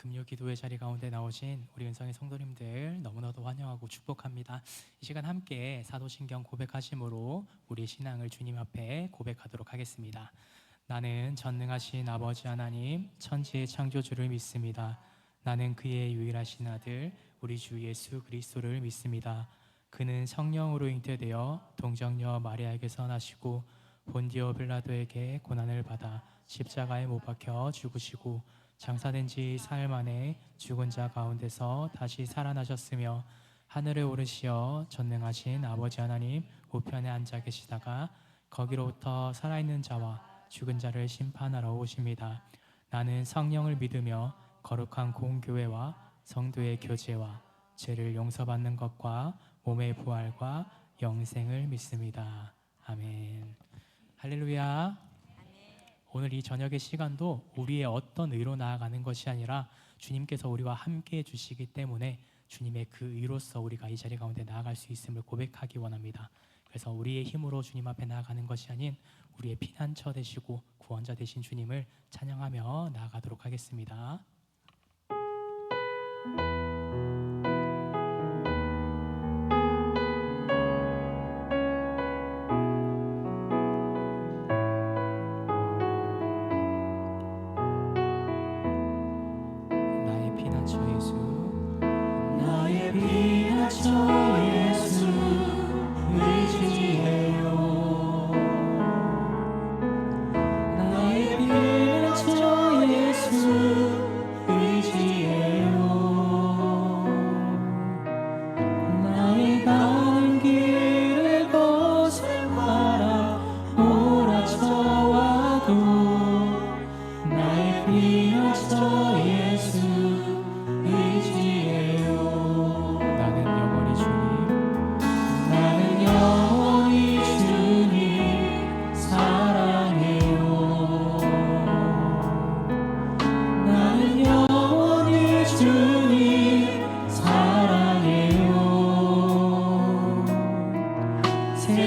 금요 기도의 자리 가운데 나오신 우리 은성의 성도님들 너무나도 환영하고 축복합니다. 이 시간 함께 사도신경 고백하심으로 우리의 신앙을 주님 앞에 고백하도록 하겠습니다. 나는 전능하신 아버지 하나님 천지의 창조주를 믿습니다. 나는 그의 유일하신 아들 우리 주 예수 그리스도를 믿습니다. 그는 성령으로 잉태되어 동정녀 마리아에게서 나시고 본디오 빌라도에게 고난을 받아 십자가에 못 박혀 죽으시고 장사된 지 사흘 만에 죽은 자 가운데서 다시 살아나셨으며 하늘에 오르시어 전능하신 아버지 하나님 우편에 앉아 계시다가 거기로부터 살아있는 자와 죽은 자를 심판하러 오십니다. 나는 성령을 믿으며 거룩한 공교회와 성도의 교제와 죄를 용서받는 것과 몸의 부활과 영생을 믿습니다. 아멘. 할렐루야. 오늘 이 저녁의 시간도 우리의 어떤 의로 나아가는 것이 아니라 주님께서 우리와 함께 해주시기 때문에 주님의 그 의로서 우리가 이 자리 가운데 나아갈 수 있음을 고백하기 원합니다. 그래서 우리의 힘으로 주님 앞에 나아가는 것이 아닌 우리의 피난처 되시고 구원자 되신 주님을 찬양하며 나아가도록 하겠습니다.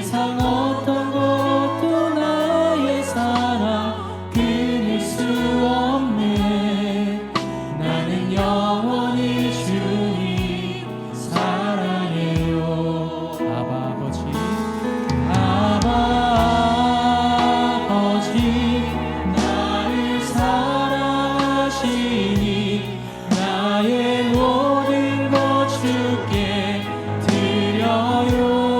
세상 어떤 것도 나의 사랑 끊을 수 없네. 나는 영원히 주님 사랑해요. 아바 아버지 나를 사랑하시니 나의 모든 것 주께 드려요.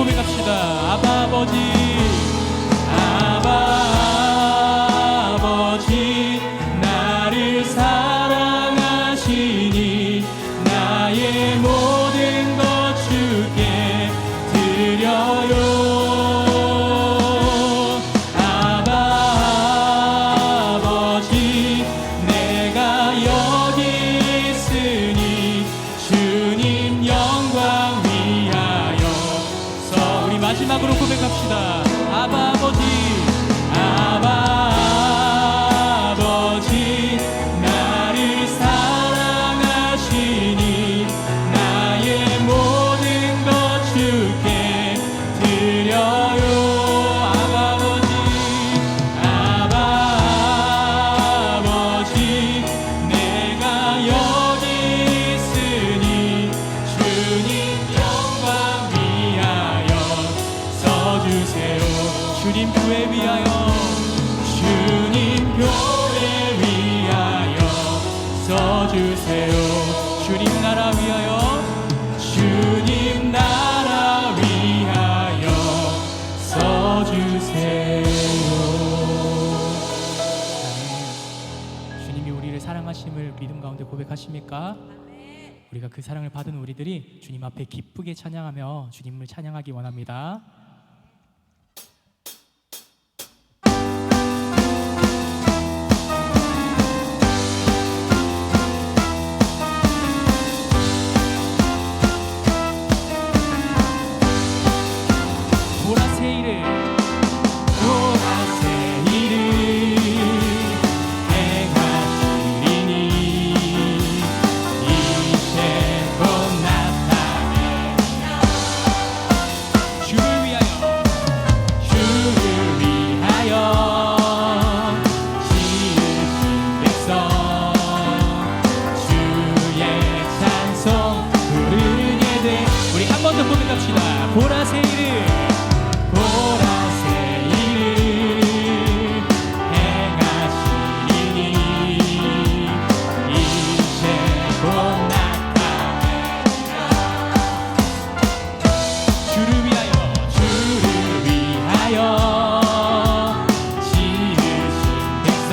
고백합시다. 아바 아버지 나를 사랑하시니 나의 모든 것 주께 드려요. 아바 사랑하심을 믿음 가운데 고백하십니까? 우리가 그 사랑을 받은 우리들이 주님 앞에 기쁘게 찬양하며 주님을 찬양하기 원합니다. 보라새 이를 행하시리니 이제 곧 나타내리라. 주를 위하여 지으신 백성 주의 찬송 부르게 돼. 우리 한 번 더 고백합시다. 보라새 이를 행하시리니 이제 곧 나타내리라. 주를 위하여 지으신 백성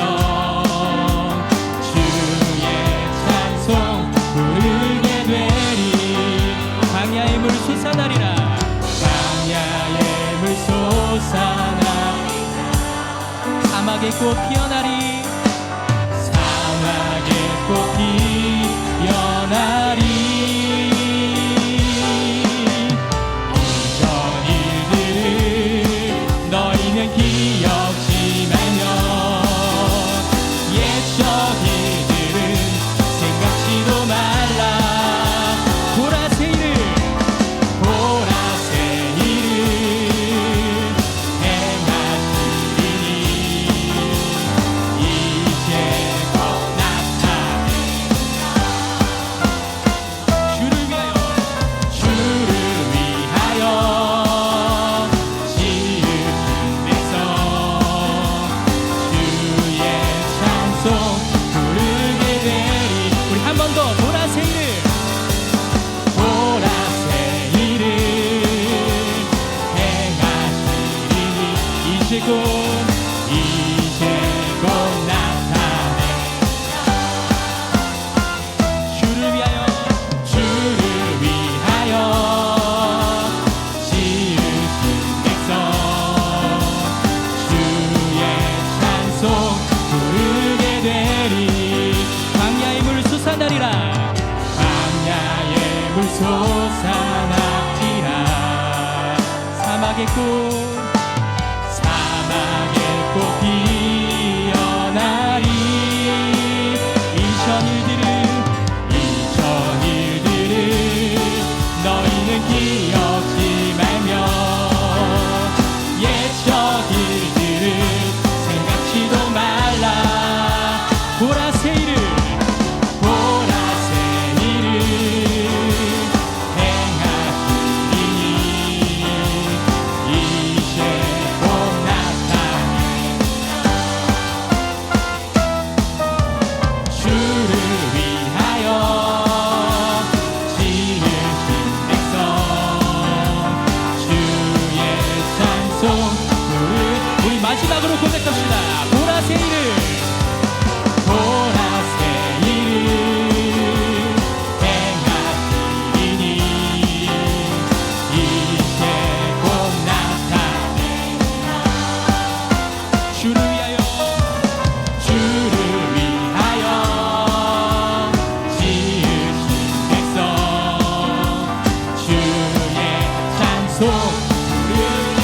주의 찬송 부르게 되리. 광야의 물 솟아나리라. 광야의 물 솟아나리라. 사막의 꽃 피어나리. 사막의 꽃 피어나리. 이전 일들을 너희는 기억지 말며 옛적 일들은 생각지도 말라. 보라새 이를 행하시리니 이제 곧 나타내리라. 주를 위하여 지으신 백성 주의 찬송 부르게 되리. 우리 한 번 더 보라새 이를 행하시리니 이제 곧 나타내리라. 주를 위하여 지으신 백성 주의 찬송 부르게 되리. 광야의 물 솟아나리라. 광야의 물 솟아나리라. 사막의 꽃 피어나리. 이전 일들을 너희는 기억지 말며 옛적 일들을 생각지도 말라. 보라새 이를 행하시리니 이제 곧 나타내리라. 주를 위하여 지으신 백성 주의 찬송 우리 마지막으로 고백합시다. 보라새 이를 행하시리니 이제 곧 나타내리라. 주를 위하여 지으신 백성 주의 찬송 부르게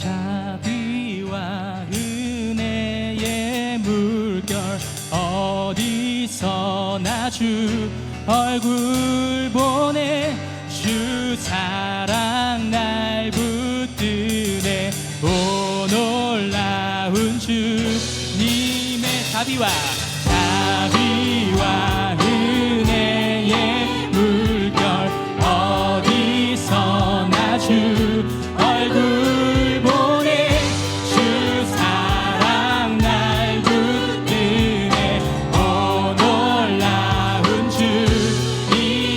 자비와 은혜의 물결 어디서나 주 얼굴 보내. 주 사랑 날 붙드네. 오 놀라운 주님의 자비와 은혜의 물결 어디서나 주 얼굴 보내. 주 사랑 날 붙드네. 오 놀라운 주님의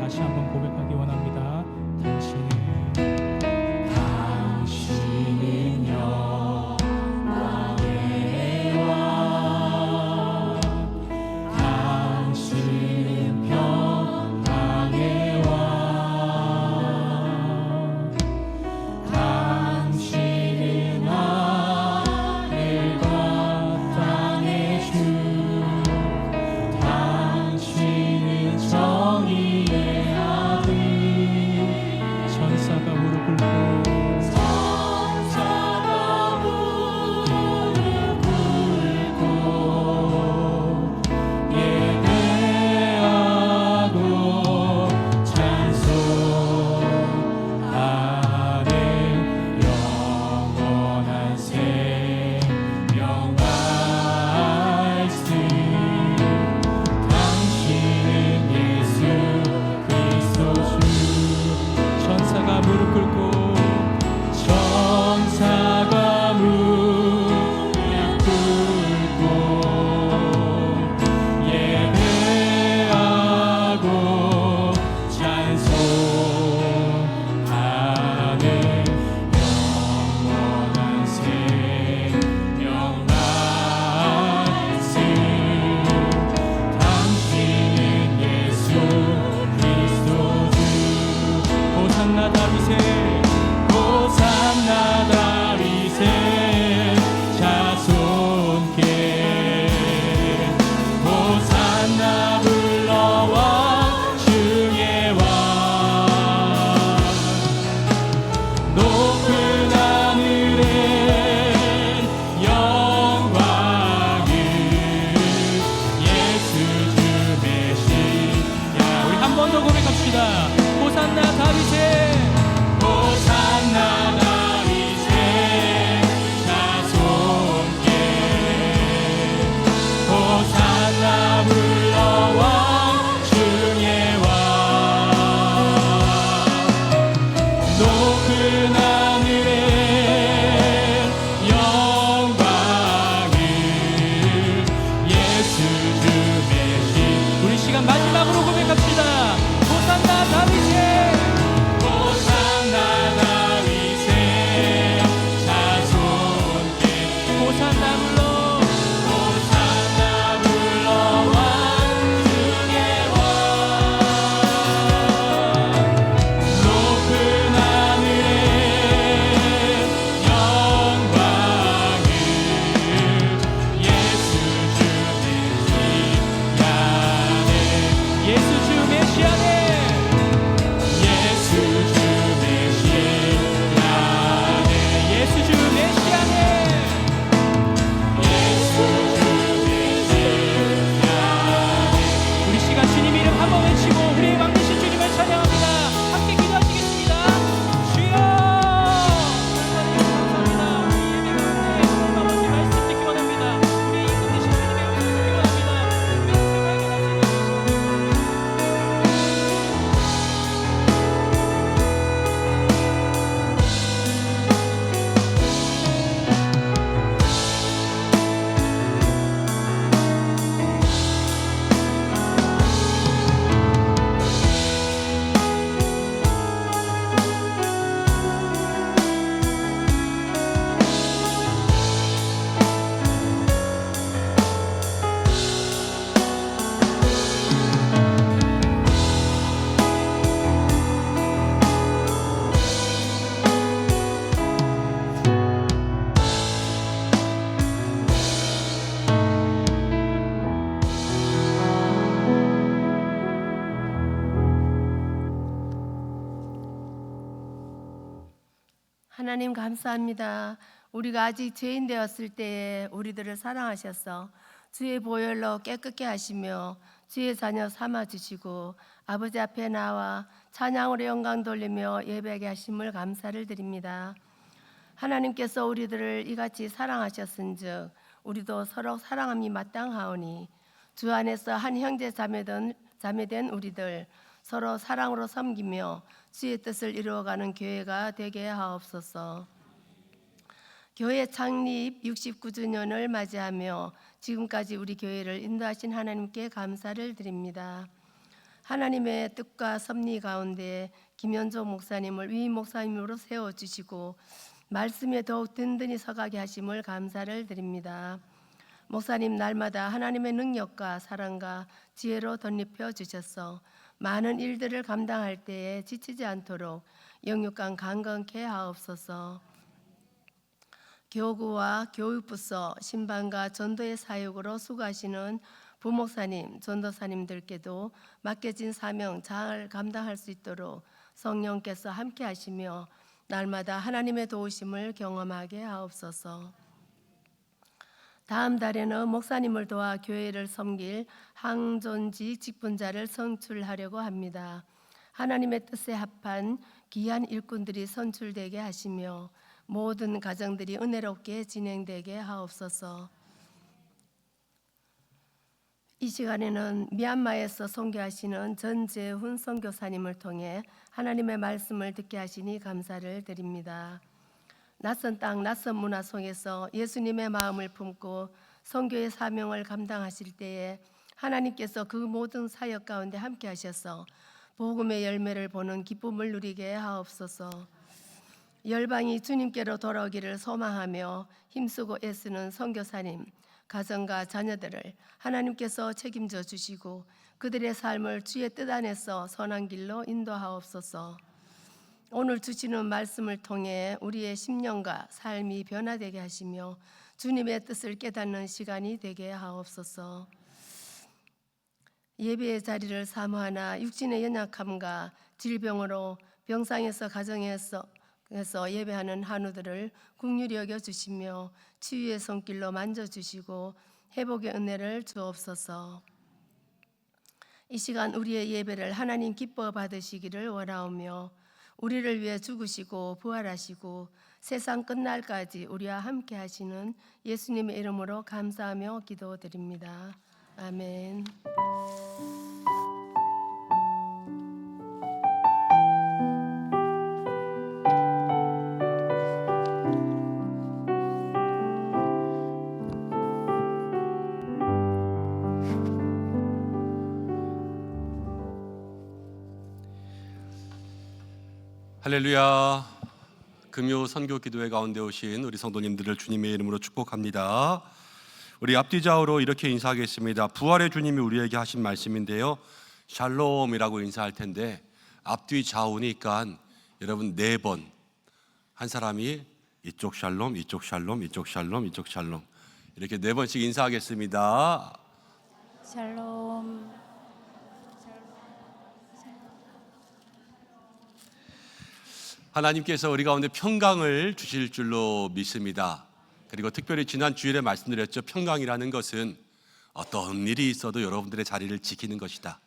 다시 한번 고백하기 원합니다. 당신은 영광의 왕, 당신은 평강의 왕, 당신은 하늘과 땅의 주, 당신은 정의의 아들. 천사가 무릎 꿇고 예배하고 찬송하는 영원한 생명 말씀. 당신은 예수 그리스도 주. 천사가 무릎 꿇고 천사가 무릎 꿇고 예배하고 찬송하는 영원한 생명 말씀. 당신은 예수 그리스도 주. 호산나 다윗의 호산나 다윗의 자손께 호산나 불러와 주의 왕. 높은 하늘에 영광을 예수 주 메시아. 우리 한 번 더 고백합시다. 호산나 다윗의 호산나 다윗의 자손께 호산나 불러와 주의 왕. 높은 하늘에 영광을 예수 주 메시. 우리 시간 마지막으로 고백합시다. 호산나 다윗의 호산나 다윗의 자손께 호산나 불러 호산나 불러와 주의 왕. 높은 하늘에 영광을 예수 주 메시아네. 예수 주 메시아네. 예수 주 메시아네. 예수 주 메시아네. 예수 주 메시아네. 우리 시간 주님 이름 한번 외치고 우리의 왕 되신 주님을 찬양합니다. 함께 기도하시겠습니다. 주여 감사합니다. 우리 예배 가운데 아버지 말씀 듣기 원합니다. 우리 임금 되신 주님의 음성 듣기 원합니다. 말씀 하나님 감사합니다. 우리가 아직 죄인 되었을 때에 우리들을 사랑하셔서 주의 보혈로 깨끗게 하시며 주의 자녀 삼아 주시고 아버지 앞에 나와 찬양으로 영광 돌리며 예배하게 하심을 감사를 드립니다. 하나님께서 우리들을 이같이 사랑하셨은즉 우리도 서로 사랑함이 마땅하오니 주 안에서 한 형제 자매된 우리들 서로 사랑으로 섬기며 주의 뜻을 이루어가는 교회가 되게 하옵소서. 교회 창립 69주년을 맞이하며 지금까지 우리 교회를 인도하신 하나님께 감사를 드립니다. 하나님의 뜻과 섭리 가운데 김현조 목사님을 위임 목사님으로 세워주시고 말씀에 더욱 든든히 서가게 하심을 감사를 드립니다. 목사님 날마다 하나님의 능력과 사랑과 지혜로 덧입혀 주셔서 많은 일들을 감당할 때에 지치지 않도록 영육간 강건케 하옵소서. 교구와 교육부서 신방과 전도의 사역으로 수고하시는 부목사님, 전도사님들께도 맡겨진 사명 잘 감당할 수 있도록 성령께서 함께 하시며 날마다 하나님의 도우심을 경험하게 하옵소서. 다음 달에는 목사님을 도와 교회를 섬길 항존직 직분자를 선출하려고 합니다. 하나님의 뜻에 합한 귀한 일꾼들이 선출되게 하시며 모든 가정들이 은혜롭게 진행되게 하옵소서. 이 시간에는 미얀마에서 선교하시는 전재훈 선교사님을 통해 하나님의 말씀을 듣게 하시니 감사를 드립니다. 낯선 땅, 낯선 문화 속에서 예수님의 마음을 품고 선교의 사명을 감당하실 때에 하나님께서 그 모든 사역 가운데 함께 하셔서 복음의 열매를 보는 기쁨을 누리게 하옵소서. 열방이 주님께로 돌아오기를 소망하며 힘쓰고 애쓰는 선교사님, 가정과 자녀들을 하나님께서 책임져 주시고 그들의 삶을 주의 뜻 안에서 선한 길로 인도하옵소서. 오늘 주시는 말씀을 통해 우리의 심령과 삶이 변화되게 하시며 주님의 뜻을 깨닫는 시간이 되게 하옵소서. 예배의 자리를 사모하나 육신의 연약함과 질병으로 병상에서 가정에서 예배하는 한우들을 긍휼히 여겨 주시며 치유의 손길로 만져주시고 회복의 은혜를 주옵소서. 이 시간 우리의 예배를 하나님 기뻐 받으시기를 원하오며 우리를 위해 죽으시고 부활하시고 세상 끝날까지 우리와 함께 하시는 예수님의 이름으로 감사하며 기도드립니다. 아멘. 할렐루야. 금요 선교 기도회 가운데 오신 우리 성도님들을 주님의 이름으로 축복합니다. 우리 앞뒤 좌우로 이렇게 인사하겠습니다. 부활의 주님이 우리에게 하신 말씀인데요, 샬롬이라고 인사할 텐데 앞뒤 좌우니까 여러분 4번 한 사람이 이쪽 샬롬, 이쪽 샬롬, 이쪽 샬롬, 이쪽 샬롬 이렇게 4번씩 인사하겠습니다. 샬롬. 하나님께서 우리 가운데 평강을 주실 줄로 믿습니다. 그리고 특별히 지난 주일에 말씀드렸죠. 평강이라는 것은 어떤 일이 있어도 여러분들의 자리를 지키는 것이다.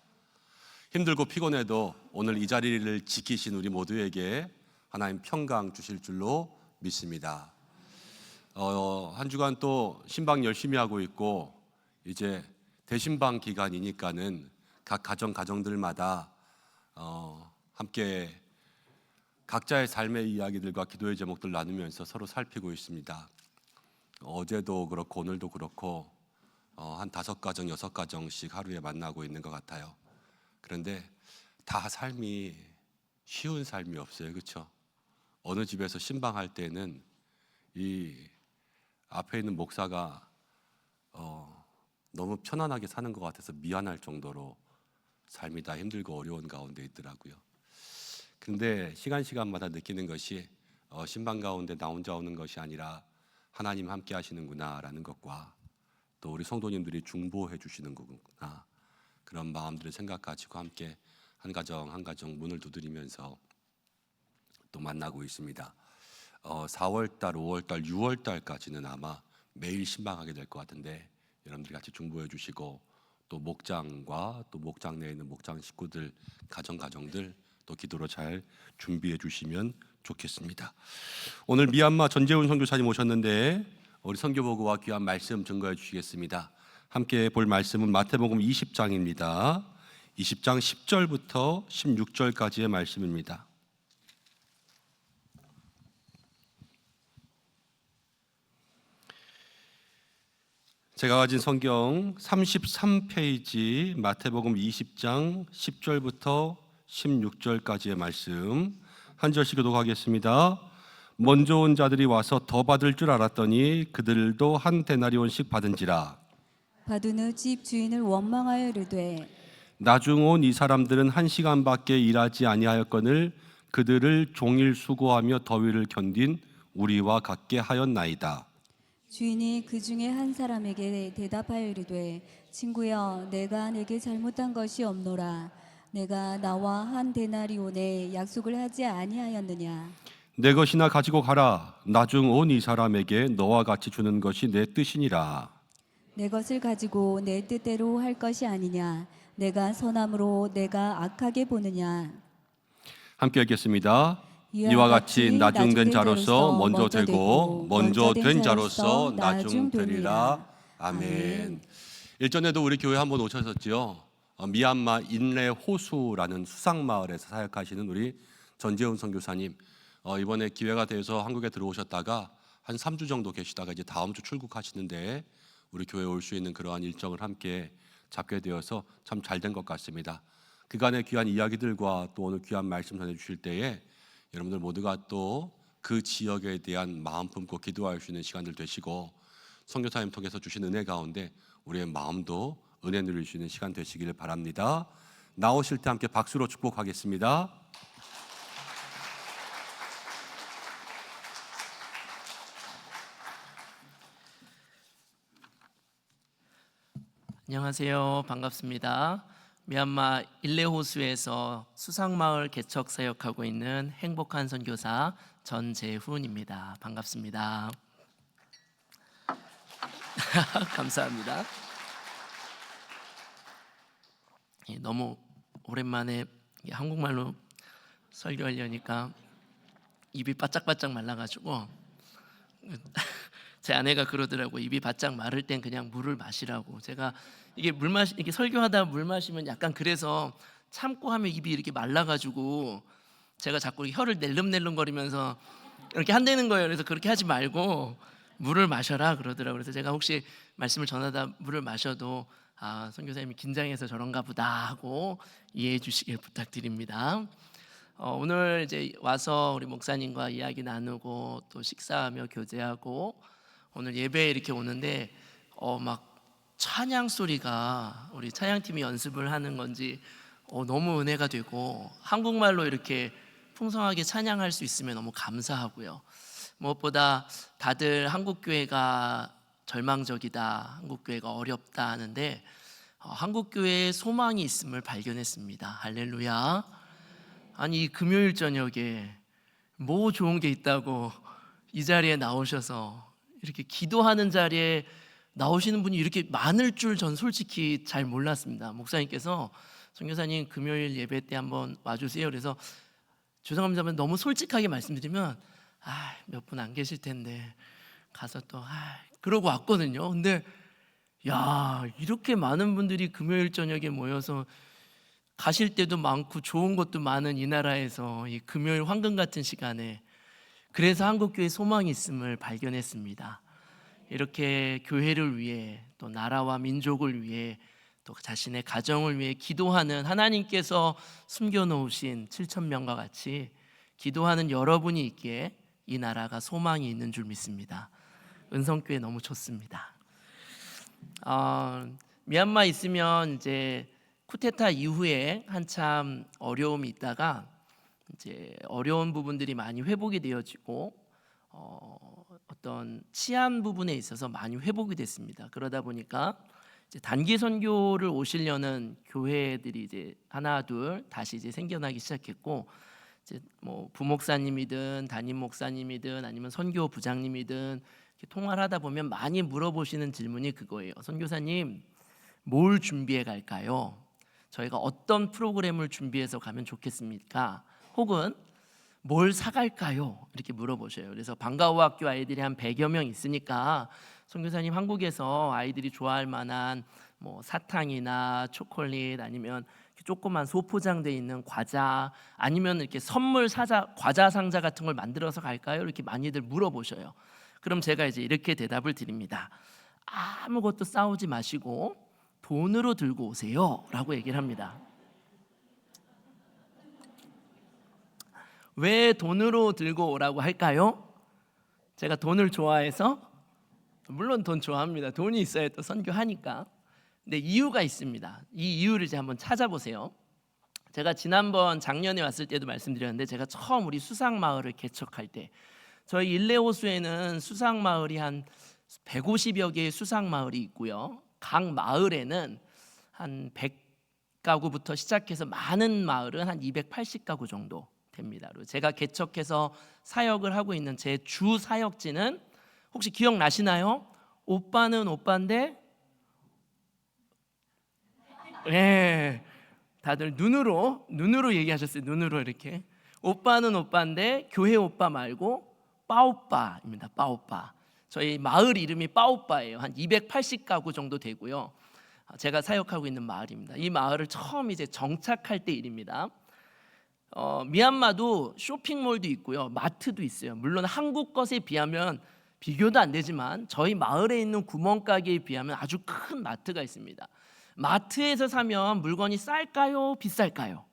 힘들고 피곤해도 오늘 이 자리를 지키신 우리 모두에게 하나님 평강 주실 줄로 믿습니다. 한 주간 또 신방 열심히 하고 있고 이제 대신방 기간이니까는 각 가정들마다 함께 각자의 삶의 이야기들과 기도의 제목들 나누면서 서로 살피고 있습니다. 어제도 그렇고 오늘도 그렇고 한 5가정, 6가정씩 하루에 만나고 있는 것 같아요. 그런데 다 삶이 쉬운 삶이 없어요. 그렇죠? 어느 집에서 신방할 때는 이 앞에 있는 목사가 너무 편안하게 사는 것 같아서 미안할 정도로 삶이 다 힘들고 어려운 가운데 있더라고요. 근데 시간마다 느끼는 것이 신방 가운데 나 혼자 오는 것이 아니라 하나님 함께 하시는구나 라는 것과 또 우리 성도님들이 중보해 주시는 거구나, 그런 마음들을 생각 가지고 함께 한 가정 한 가정 문을 두드리면서 또 만나고 있습니다. 4월달, 5월달, 6월달까지는 아마 매일 신방하게 될 것 같은데 여러분들이 같이 중보해 주시고 또 목장과 또 목장 내에 있는 목장 식구들, 가정들 또 기도로 잘 준비해 주시면 좋겠습니다. 오늘 미얀마 전재훈 선교사님 오셨는데 우리 선교보고와 귀한 말씀 증거해 주시겠습니다. 함께 볼 말씀은 마태복음 20장입니다. 20장 10절부터 16절까지의 말씀입니다. 제가 가진 성경 33페이지 마태복음 20장 10절부터 16절까지의 말씀 한 절씩 교독하겠습니다. 먼저 온 자들이 와서 더 받을 줄 알았더니 그들도 한 데나리온씩 받은지라. 받은 후 집 주인을 원망하여 이르되 나중 온 이 사람들은 1시간밖에 일하지 아니하였거늘 그들을 종일 수고하며 더위를 견딘 우리와 같게 하였나이다. 주인이 그 중에 한 사람에게 대답하여 이르되 친구여 내가 내게 잘못한 것이 없노라. 내가 나와 한 데나리온에 약속을 하지 아니하였느냐. 내 것이나 가지고 가라. 나중 온 이 사람에게 너와 같이 주는 것이 내 뜻이니라. 내 것을 가지고 내 뜻대로 할 것이 아니냐. 내가 선함으로 내가 악하게 보느냐. 함께 읽겠습니다. 이와 같이 나중된 자로서 먼저 되고 먼저 된 자로서 나중 되리라. 아멘. 일전에도 우리 교회 한번 오셨었지요. 미얀마 인레 호수라는 수상마을에서 사역하시는 우리 전재훈 선교사님, 이번에 기회가 돼서 한국에 들어오셨다가 한 3주 정도 계시다가 이제 다음 주 출국하시는데 우리 교회에 올 수 있는 그러한 일정을 함께 잡게 되어서 참 잘 된 것 같습니다. 그간의 귀한 이야기들과 또 오늘 귀한 말씀 전해주실 때에 여러분들 모두가 또 그 지역에 대한 마음 품고 기도할 수 있는 시간들 되시고 선교사님 통해서 주신 은혜 가운데 우리의 마음도 은혜 누릴 수 있는 시간 되시기를 바랍니다. 나오실 때 함께 박수로 축복하겠습니다. 안녕하세요. 반갑습니다. 미얀마 일레호수에서 수상마을 개척 사역하고 있는 행복한 선교사 전재훈입니다. 반갑습니다. 감사합니다. 너무 오랜만에 한국말로 설교하려니까 입이 바짝바짝 말라가지고 제 아내가 그러더라고. 입이 바짝 마를 땐 그냥 물을 마시라고. 제가 이게 설교하다 물 마시면 약간 그래서 참고 하면 입이 이렇게 말라가지고 제가 자꾸 혀를 낼름낼름거리면서 이렇게 한다는 거예요. 그래서 그렇게 하지 말고 물을 마셔라 그러더라고요. 그래서 제가 혹시 말씀을 전하다 물을 마셔도 선교사님이 긴장해서 저런가 보다 하고 이해해 주시길 부탁드립니다. 오늘 이제 와서 우리 목사님과 이야기 나누고 또 식사하며 교제하고 오늘 예배에 이렇게 오는데 막 찬양 소리가 우리 찬양팀이 연습을 하는 건지 너무 은혜가 되고 한국말로 이렇게 풍성하게 찬양할 수 있으면 너무 감사하고요. 무엇보다 다들 한국교회가 절망적이다, 한국교회가 어렵다 하는데 한국교회에 소망이 있음을 발견했습니다. 할렐루야. 아니 이 금요일 저녁에 뭐 좋은 게 있다고 이 자리에 나오셔서 이렇게 기도하는 자리에 나오시는 분이 이렇게 많을 줄 전 솔직히 잘 몰랐습니다. 목사님께서 선교사님 금요일 예배 때 한번 와주세요. 그래서 죄송합니다만 너무 솔직하게 말씀드리면 몇 분 안 계실 텐데 가서 또 그러고 왔거든요. 근데 야 이렇게 많은 분들이 금요일 저녁에 모여서 가실 때도 많고 좋은 것도 많은 이 나라에서 이 금요일 황금 같은 시간에 그래서 한국교회 소망이 있음을 발견했습니다. 이렇게 교회를 위해 또 나라와 민족을 위해 또 자신의 가정을 위해 기도하는 하나님께서 숨겨놓으신 7,000명과 같이 기도하는 여러분이 있기에 이 나라가 소망이 있는 줄 믿습니다. 은성교회 너무 좋습니다. 미얀마 있으면 이제 쿠데타 이후에 한참 어려움이 있다가 이제 어려운 부분들이 많이 회복이 되어지고 어떤 치안 부분에 있어서 많이 회복이 됐습니다. 그러다 보니까 이제 단기 선교를 오시려는 교회들이 이제 하나 둘 다시 이제 생겨나기 시작했고 이제 뭐 부목사님이든 담임 목사님이든 아니면 선교 부장님이든 이렇게 통화를 하다 보면 많이 물어보시는 질문이 그거예요. 선교사님 뭘 준비해 갈까요? 저희가 어떤 프로그램을 준비해서 가면 좋겠습니까? 혹은 뭘 사갈까요? 이렇게 물어보셔요. 그래서 방과후 학교 아이들이 한 100여 명 있으니까 선교사님 한국에서 아이들이 좋아할 만한 뭐 사탕이나 초콜릿 아니면 조그만 소포장돼 있는 과자 아니면 이렇게 선물 과자 상자 같은 걸 만들어서 갈까요? 이렇게 많이들 물어보셔요. 그럼 제가 이제 이렇게 대답을 드립니다. 아무것도 싸우지 마시고 돈으로 들고 오세요 라고 얘기를 합니다. 왜 돈으로 들고 오라고 할까요? 제가 돈을 좋아해서? 물론 돈 좋아합니다. 돈이 있어야 또 선교하니까. 근데 이유가 있습니다. 이 이유를 이제 한번 찾아보세요. 제가 지난번 작년에 왔을 때도 말씀드렸는데, 제가 처음 우리 수상마을을 개척할 때 저희 일레호수에는 수상마을이 한 150여 개의 수상마을이 있고요. 각 마을에는 한 100가구부터 시작해서 많은 마을은 한 280가구 정도 됩니다. 그리고 제가 개척해서 사역을 하고 있는 제 주 사역지는 혹시 기억나시나요? 오빠는 오빠인데, 네, 다들 눈으로 얘기하셨어요. 눈으로 이렇게. 오빠는 오빠인데 교회 오빠 말고 빠오빠입니다. 빠오빠. 저희 마을 이름이 빠오빠예요. 한 280가구 정도 되고요. 제가 사역하고 있는 마을입니다. 이 마을을 처음 이제 정착할 때 일입니다. 미얀마도 쇼핑몰도 있고요, 마트도 있어요. 물론 한국 것에 비하면 비교도 안 되지만 저희 마을에 있는 구멍가게에 비하면 아주 큰 마트가 있습니다. 마트에서 사면 물건이 쌀까요? 비쌀까요?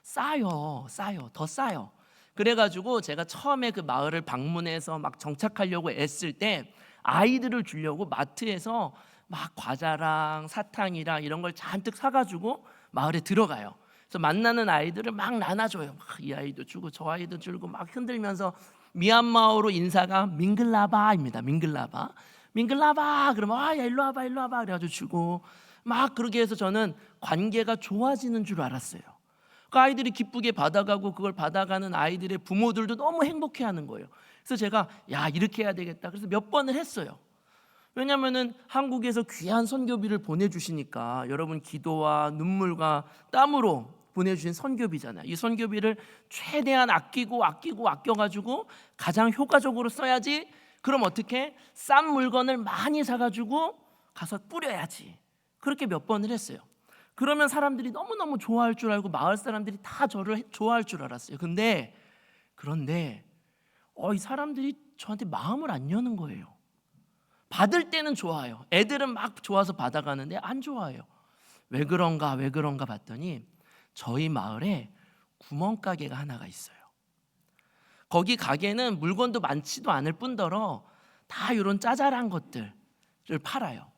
싸요. 더 싸요. 그래가지고 제가 처음에 그 마을을 방문해서 막 정착하려고 애쓸 때 아이들을 주려고 마트에서 막 과자랑 사탕이랑 이런 걸 잔뜩 사가지고 마을에 들어가요. 그래서 만나는 아이들을 막 나눠줘요. 막 이 아이도 주고 저 아이도 주고 막 흔들면서 미얀마어로 인사가 밍글라바입니다. 밍글라바 그러면 야 일로 와봐 그래가지고 주고 막 그러게 해서 저는 관계가 좋아지는 줄 알았어요. 그 아이들이 기쁘게 받아가고 그걸 받아가는 아이들의 부모들도 너무 행복해하는 거예요. 그래서 제가 야 이렇게 해야 되겠다. 그래서 몇 번을 했어요. 왜냐하면은 한국에서 귀한 선교비를 보내주시니까 여러분 기도와 눈물과 땀으로 보내주신 선교비잖아요. 이 선교비를 최대한 아껴가지고 가장 효과적으로 써야지. 그럼 어떻게? 싼 물건을 많이 사가지고 가서 뿌려야지. 그렇게 몇 번을 했어요. 그러면 사람들이 너무너무 좋아할 줄 알고 마을 사람들이 다 저를 좋아할 줄 알았어요. 그런데 이 사람들이 저한테 마음을 안 여는 거예요. 받을 때는 좋아요. 애들은 막 좋아서 받아가는데 안 좋아해요. 왜 그런가 봤더니 저희 마을에 구멍가게가 하나가 있어요. 거기 가게는 물건도 많지도 않을 뿐더러 다 이런 짜잘한 것들을 팔아요.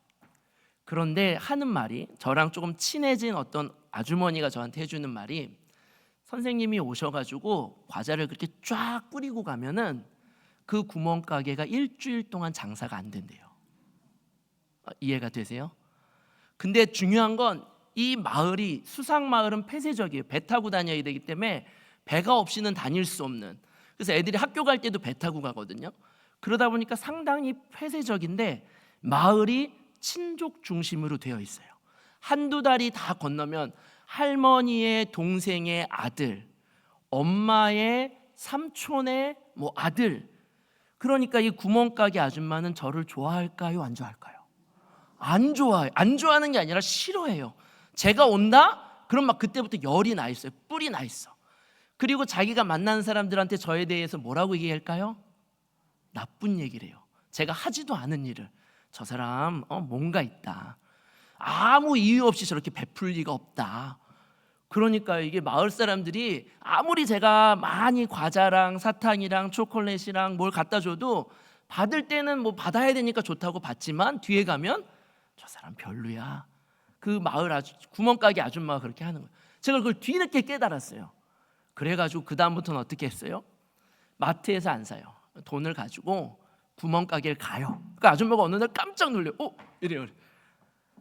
그런데 하는 말이, 저랑 조금 친해진 어떤 아주머니가 저한테 해주는 말이, 선생님이 오셔가지고 과자를 그렇게 쫙 뿌리고 가면은 그 구멍가게가 일주일 동안 장사가 안 된대요. 이해가 되세요? 근데 중요한 건 이 마을이, 수상마을은 폐쇄적이에요. 배 타고 다녀야 되기 때문에 배가 없이는 다닐 수 없는, 그래서 애들이 학교 갈 때도 배 타고 가거든요. 그러다 보니까 상당히 폐쇄적인데 마을이 친족 중심으로 되어 있어요. 한두 달이 다 건너면 할머니의 동생의 아들, 엄마의 삼촌의 아들. 그러니까 이 구멍가게 아줌마는 저를 좋아할까요? 안 좋아할까요? 안 좋아해요. 안 좋아하는 게 아니라 싫어해요. 제가 온다? 그럼 막 그때부터 열이 나 있어요. 뿔이 나 있어. 그리고 자기가 만나는 사람들한테 저에 대해서 뭐라고 얘기할까요? 나쁜 얘기를 해요. 제가 하지도 않은 일을. 저 사람 뭔가 있다. 아무 이유 없이 저렇게 베풀 리가 없다. 그러니까 이게 마을 사람들이 아무리 제가 많이 과자랑 사탕이랑 초콜릿이랑 뭘 갖다 줘도 받을 때는 받아야 되니까 좋다고 받지만 뒤에 가면 저 사람 별로야. 그 마을 구멍가게 아줌마가 그렇게 하는 거예요. 제가 그걸 뒤늦게 깨달았어요. 그래가지고 그 다음부터는 어떻게 했어요? 마트에서 안 사요. 돈을 가지고 구멍가게를 가요. 그 아줌마가 어느 날 깜짝 놀래요. 이래요.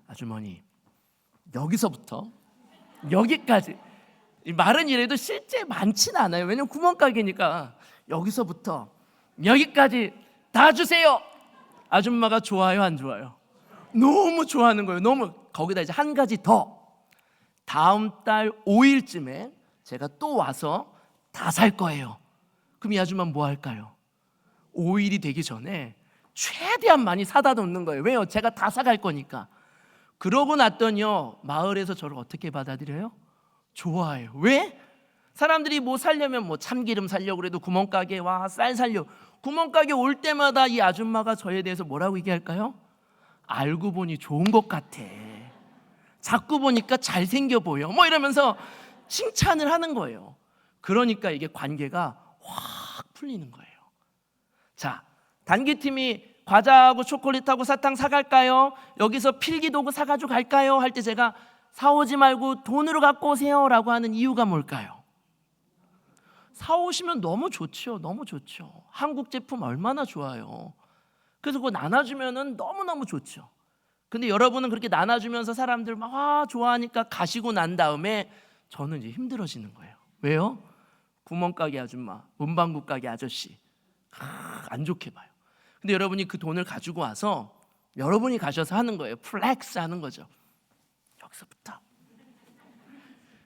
아주머니, 여기서부터 여기까지, 말은 이래도 실제 많지는 않아요. 왜냐면 구멍가게니까. 여기서부터 여기까지 다 주세요. 아줌마가 좋아요, 안 좋아요? 너무 좋아하는 거예요. 너무. 거기다 이제 한 가지 더, 다음 달 5일쯤에 제가 또 와서 다 살 거예요. 그럼 이 아줌마는 뭐 할까요? 5일이 되기 전에 최대한 많이 사다 놓는 거예요. 왜요? 제가 다 사갈 거니까. 그러고 났더니요, 마을에서 저를 어떻게 받아들여요? 좋아해요. 왜? 사람들이 뭐 살려면 참기름 살려고 그래도 구멍가게 와, 쌀 살려. 구멍가게 올 때마다 이 아줌마가 저에 대해서 뭐라고 얘기할까요? 알고 보니 좋은 것 같아. 자꾸 보니까 잘생겨 보여. 뭐 이러면서 칭찬을 하는 거예요. 그러니까 이게 관계가 확 풀리는 거예요. 자, 단기팀이 과자하고 초콜릿하고 사탕 사갈까요? 여기서 필기도구 사가지고 갈까요? 할 때 제가 사오지 말고 돈으로 갖고 오세요 라고 하는 이유가 뭘까요? 사오시면 너무 좋죠. 너무 좋죠. 한국 제품 얼마나 좋아요. 그래서 그거 나눠주면 너무너무 좋죠. 근데 여러분은 그렇게 나눠주면서 사람들 막 좋아하니까 가시고 난 다음에 저는 이제 힘들어지는 거예요. 왜요? 구멍가게 아줌마, 문방구 가게 아저씨 안 좋게 봐요. 근데 여러분이 그 돈을 가지고 와서 여러분이 가셔서 하는 거예요. 플렉스 하는 거죠. 여기서부터.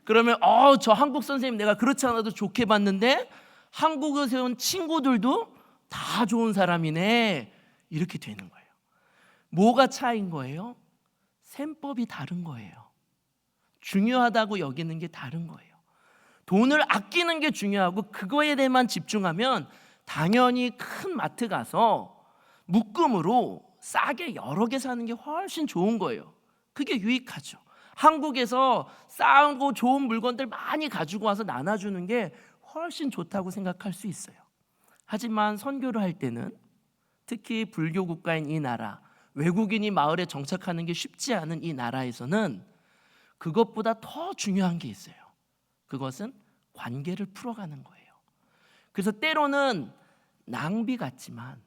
그러면 저 한국 선생님 내가 그렇지 않아도 좋게 봤는데 한국에서 온 친구들도 다 좋은 사람이네. 이렇게 되는 거예요. 뭐가 차이인 거예요? 셈법이 다른 거예요. 중요하다고 여기는 게 다른 거예요. 돈을 아끼는 게 중요하고 그거에 대해만 집중하면 당연히 큰 마트 가서 묶음으로 싸게 여러 개 사는 게 훨씬 좋은 거예요. 그게 유익하죠. 한국에서 싸고 좋은 물건들 많이 가지고 와서 나눠주는 게 훨씬 좋다고 생각할 수 있어요. 하지만 선교를 할 때는 특히 불교 국가인 이 나라, 외국인이 마을에 정착하는 게 쉽지 않은 이 나라에서는 그것보다 더 중요한 게 있어요. 그것은 관계를 풀어가는 거예요. 그래서 때로는 낭비 같지만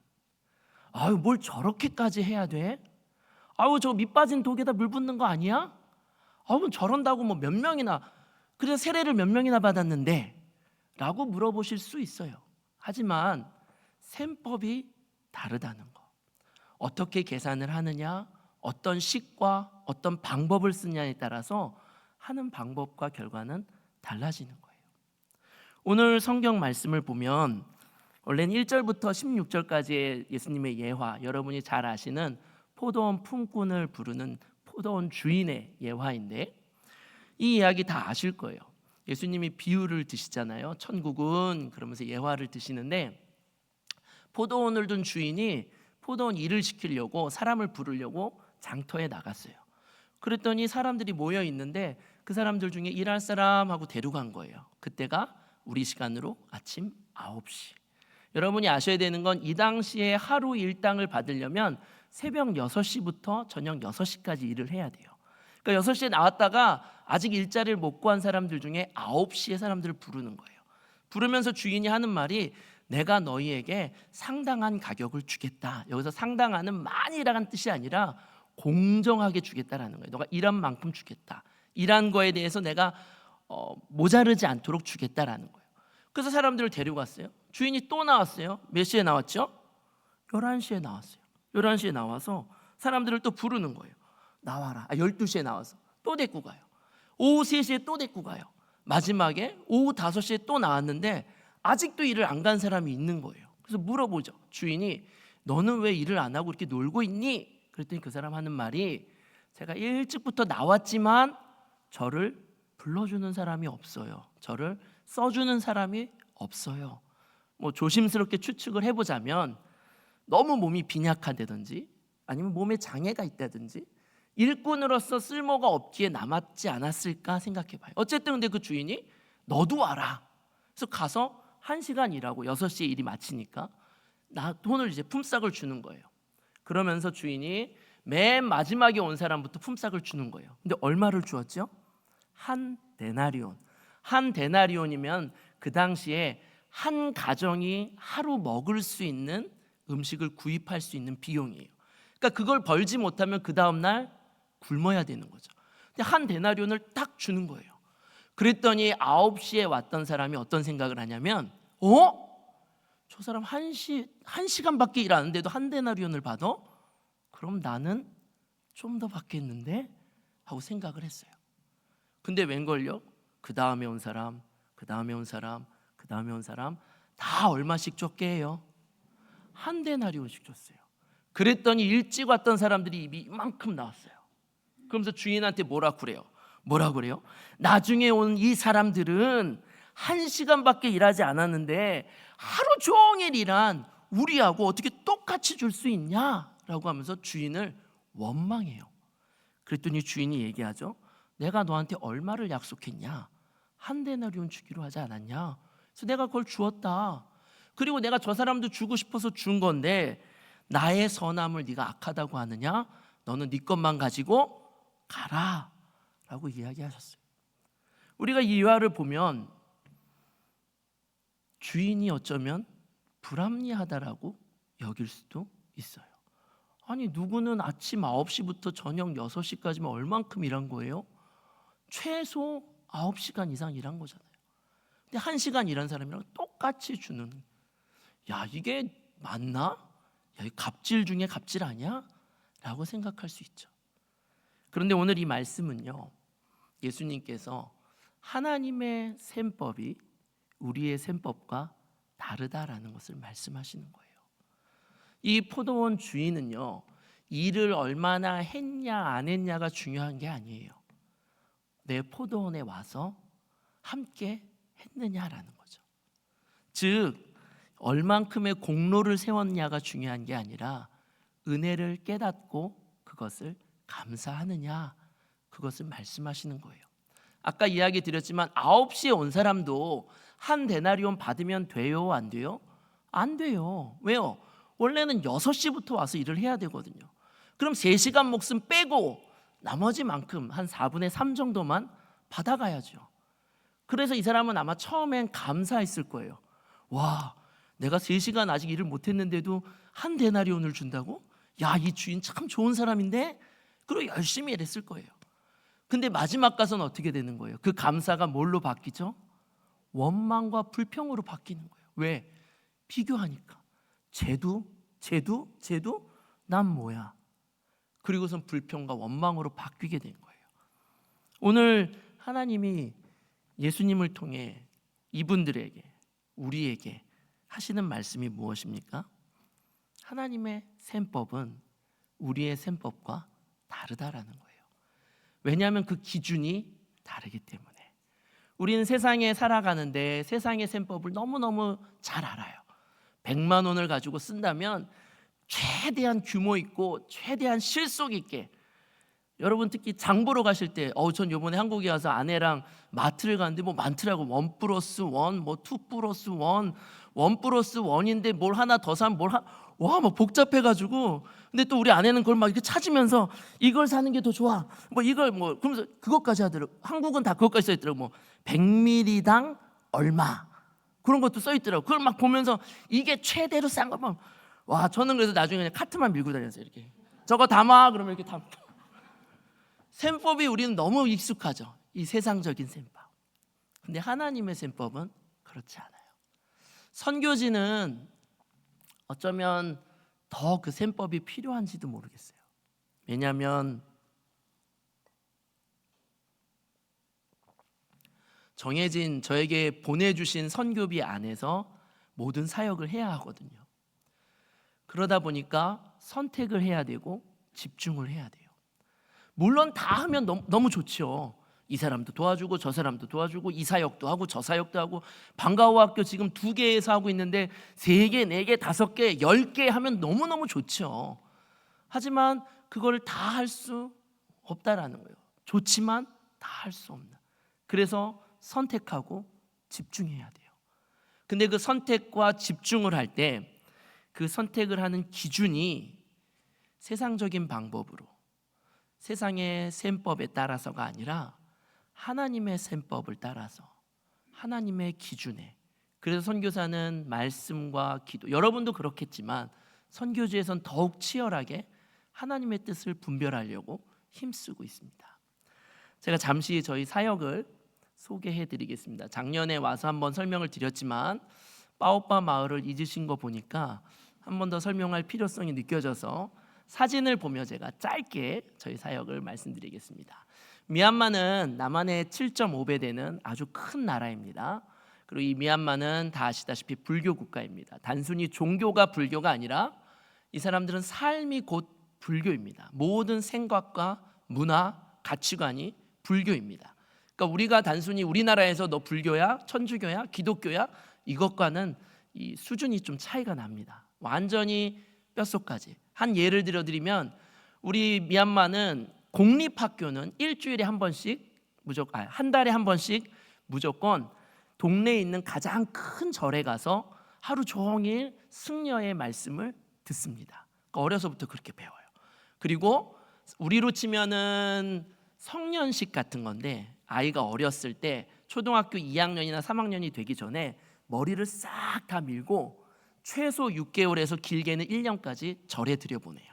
뭘 저렇게까지 해야 돼? 저 밑 빠진 독에다 물 붓는 거 아니야? 저런다고 뭐 몇 명이나, 그래서 세례를 몇 명이나 받았는데 라고 물어보실 수 있어요. 하지만 셈법이 다르다는 거. 어떻게 계산을 하느냐, 어떤 식과 어떤 방법을 쓰냐에 따라서 하는 방법과 결과는 달라지는 거예요. 오늘 성경 말씀을 보면 원래는 1절부터 16절까지의 예수님의 예화, 여러분이 잘 아시는 포도원 품꾼을 부르는 포도원 주인의 예화인데 이 이야기 다 아실 거예요. 예수님이 비유를 드시잖아요. 천국은 그러면서 예화를 드시는데 포도원을 둔 주인이 포도원 일을 시키려고 사람을 부르려고 장터에 나갔어요. 그랬더니 사람들이 모여 있는데 그 사람들 중에 일할 사람하고 데려간 거예요. 그때가 우리 시간으로 아침 9시. 여러분이 아셔야 되는 건 이 당시에 하루 일당을 받으려면 새벽 6시부터 저녁 6시까지 일을 해야 돼요. 그러니까 6시에 나왔다가 아직 일자리를 못 구한 사람들 중에 9시에 사람들을 부르는 거예요. 부르면서 주인이 하는 말이 내가 너희에게 상당한 가격을 주겠다. 여기서 상당한은 많이 일하는 뜻이 아니라 공정하게 주겠다라는 거예요. 너가 일한 만큼 주겠다. 일한 거에 대해서 내가 모자르지 않도록 주겠다라는 거예요. 그래서 사람들을 데려갔어요. 주인이 또 나왔어요. 몇 시에 나왔죠? 11시에 나왔어요. 11시에 나와서 사람들을 또 부르는 거예요. 나와라. 12시에 나와서 또 데리고 가요. 오후 3시에 또 데리고 가요. 마지막에 오후 5시에 또 나왔는데 아직도 일을 안 간 사람이 있는 거예요. 그래서 물어보죠. 주인이 너는 왜 일을 안 하고 이렇게 놀고 있니? 그랬더니 그 사람 하는 말이 제가 일찍부터 나왔지만 저를 불러주는 사람이 없어요. 저를 써주는 사람이 없어요. 뭐 조심스럽게 추측을 해보자면 너무 몸이 빈약하다든지 아니면 몸에 장애가 있다든지 일꾼으로서 쓸모가 없기에 남았지 않았을까 생각해봐요. 어쨌든 근데 그 주인이 너도 와라. 그래서 가서 1시간 일하고 6시에 일이 마치니까 돈을 이제 품삯을 주는 거예요. 그러면서 주인이 맨 마지막에 온 사람부터 품삯을 주는 거예요. 근데 얼마를 주었죠? 1 데나리온. 1 데나리온이면 그 당시에 한 가정이 하루 먹을 수 있는 음식을 구입할 수 있는 비용이에요. 그러니까 그걸 벌지 못하면 그 다음 날 굶어야 되는 거죠. 근데 1 데나리온을 딱 주는 거예요. 그랬더니 9시에 왔던 사람이 어떤 생각을 하냐면 저 사람 1시간밖에 일 안 하는데도 1 데나리온을 받아? 그럼 나는 좀 더 받겠는데? 하고 생각을 했어요. 근데 웬걸요? 그 다음에 온 사람, 그 다음에 온 사람, 그 다음에 온 사람 다 얼마씩 줬게 해요? 1 데나리온씩 줬어요. 그랬더니 일찍 왔던 사람들이 입이 이만큼 나왔어요. 그러면서 주인한테 뭐라 그래요? 나중에 온 이 사람들은 1시간밖에 일하지 않았는데 하루 종일 일한 우리하고 어떻게 똑같이 줄 수 있냐? 라고 하면서 주인을 원망해요. 그랬더니 주인이 얘기하죠. 내가 너한테 얼마를 약속했냐? 한 데나리온 주기로 하지 않았냐? 그래서 내가 그걸 주었다. 그리고 내가 저 사람도 주고 싶어서 준 건데 나의 선함을 네가 악하다고 하느냐? 너는 네 것만 가지고 가라 라고 이야기하셨어요. 우리가 이 일화를 보면 주인이 어쩌면 불합리하다라고 여길 수도 있어요. 아니 누구는 아침 9시부터 저녁 6시까지만 얼만큼 일한 거예요? 최소 9시간 이상 일한 거잖아요. 근데 1시간 일한 사람이랑 똑같이 주는, 야 이게 맞나? 야, 이 갑질 중에 갑질 아니야? 라고 생각할 수 있죠. 그런데 오늘 이 말씀은요, 예수님께서 하나님의 셈법이 우리의 셈법과 다르다라는 것을 말씀하시는 거예요. 이 포도원 주인은요, 일을 얼마나 했냐 안 했냐가 중요한 게 아니에요. 내 포도원에 와서 함께 했느냐라는 거죠. 즉 얼만큼의 공로를 세웠냐가 중요한 게 아니라 은혜를 깨닫고 그것을 감사하느냐, 그것을 말씀하시는 거예요. 아까 이야기 드렸지만 9시에 온 사람도 한 데나리온 받으면 돼요? 안 돼요? 안 돼요. 왜요? 원래는 6시부터 와서 일을 해야 되거든요. 그럼 3시간 목숨 빼고 나머지만큼 한 4분의 3 정도만 받아가야죠. 그래서 이 사람은 아마 처음엔 감사했을 거예요. 와, 내가 3시간 아직 일을 못했는데도 한 데나리온을 준다고? 야, 이 주인 참 좋은 사람인데? 그리고 열심히 일했을 거예요. 근데 마지막 가서는 어떻게 되는 거예요? 그 감사가 뭘로 바뀌죠? 원망과 불평으로 바뀌는 거예요. 왜? 비교하니까. 쟤도 난 뭐야? 그리고선 불평과 원망으로 바뀌게 된 거예요. 오늘 하나님이 예수님을 통해 이분들에게, 우리에게 하시는 말씀이 무엇입니까? 하나님의 셈법은 우리의 셈법과 다르다라는 거예요. 왜냐하면 그 기준이 다르기 때문에. 우리는 세상에 살아가는데 세상의 셈법을 너무너무 잘 알아요. 100만 원을 가지고 쓴다면 최대한 규모 있고 최대한 실속 있게, 여러분 특히 장 보러 가실 때 전 요번에 한국에 와서 아내랑 마트를 갔는데 뭐 많더라고. 1+1, 뭐 2+1, 1+1인데 뭘 하나 더 사면 와, 막 복잡해가지고. 근데 또 우리 아내는 그걸 막 이렇게 찾으면서 이걸 사는 게 더 좋아. 뭐 이걸 뭐 그러면서 그것까지 하더라고. 한국은 다 그것까지 써 있더라고. 뭐 100ml당 얼마 그런 것도 써 있더라고. 그걸 막 보면서 이게 최대로 싼 거 봐. 와, 저는 그래서 나중에 그냥 카트만 밀고 다녔어요. 이렇게 저거 담아 그러면 이렇게 담. 셈법이 우리는 너무 익숙하죠. 이 세상적인 셈법. 근데 하나님의 셈법은 그렇지 않아요. 선교지는 어쩌면 더 그 셈법이 필요한지도 모르겠어요. 왜냐하면 정해진 저에게 보내주신 선교비 안에서 모든 사역을 해야 하거든요. 그러다 보니까 선택을 해야 되고 집중을 해야 돼요. 물론 다 하면 너무 좋죠. 이 사람도 도와주고 저 사람도 도와주고 이 사역도 하고 저 사역도 하고, 방과후 학교 지금 2개에서 하고 있는데 3개, 4개, 5개, 10개 하면 너무너무 좋죠. 하지만 그걸 다 할 수 없다라는 거예요. 좋지만 다 할 수 없는. 그래서 선택하고 집중해야 돼요. 근데 그 선택과 집중을 할 때 그 선택을 하는 기준이 세상적인 방법으로, 세상의 셈법에 따라서가 아니라 하나님의 셈법을 따라서, 하나님의 기준에. 그래서 선교사는 말씀과 기도, 여러분도 그렇겠지만 선교지에선 더욱 치열하게 하나님의 뜻을 분별하려고 힘쓰고 있습니다. 제가 잠시 저희 사역을 소개해 드리겠습니다. 작년에 와서 한번 설명을 드렸지만 빠오빠 마을을 잊으신 거 보니까 한 번 더 설명할 필요성이 느껴져서 사진을 보며 제가 짧게 저희 사역을 말씀드리겠습니다. 미얀마는 남한의 7.5배 되는 아주 큰 나라입니다. 그리고 이 미얀마는 다 아시다시피 불교 국가입니다. 단순히 종교가 불교가 아니라 이 사람들은 삶이 곧 불교입니다. 모든 생각과 문화, 가치관이 불교입니다. 그러니까 우리가 단순히 우리나라에서 너 불교야, 천주교야, 기독교야, 이것과는 이 수준이 좀 차이가 납니다. 완전히 뼛속까지. 한 예를 들어드리면 우리 미얀마는 공립학교는 일주일에 한 번씩 무조건 한 달에 한 번씩 무조건 동네에 있는 가장 큰 절에 가서 하루 종일 승려의 말씀을 듣습니다. 그러니까 어려서부터 그렇게 배워요. 그리고 우리로 치면은 성년식 같은 건데 아이가 어렸을 때 초등학교 2학년이나 3학년이 되기 전에 머리를 싹 다 밀고 최소 6개월에서 길게는 1년까지 절에 들여보내요.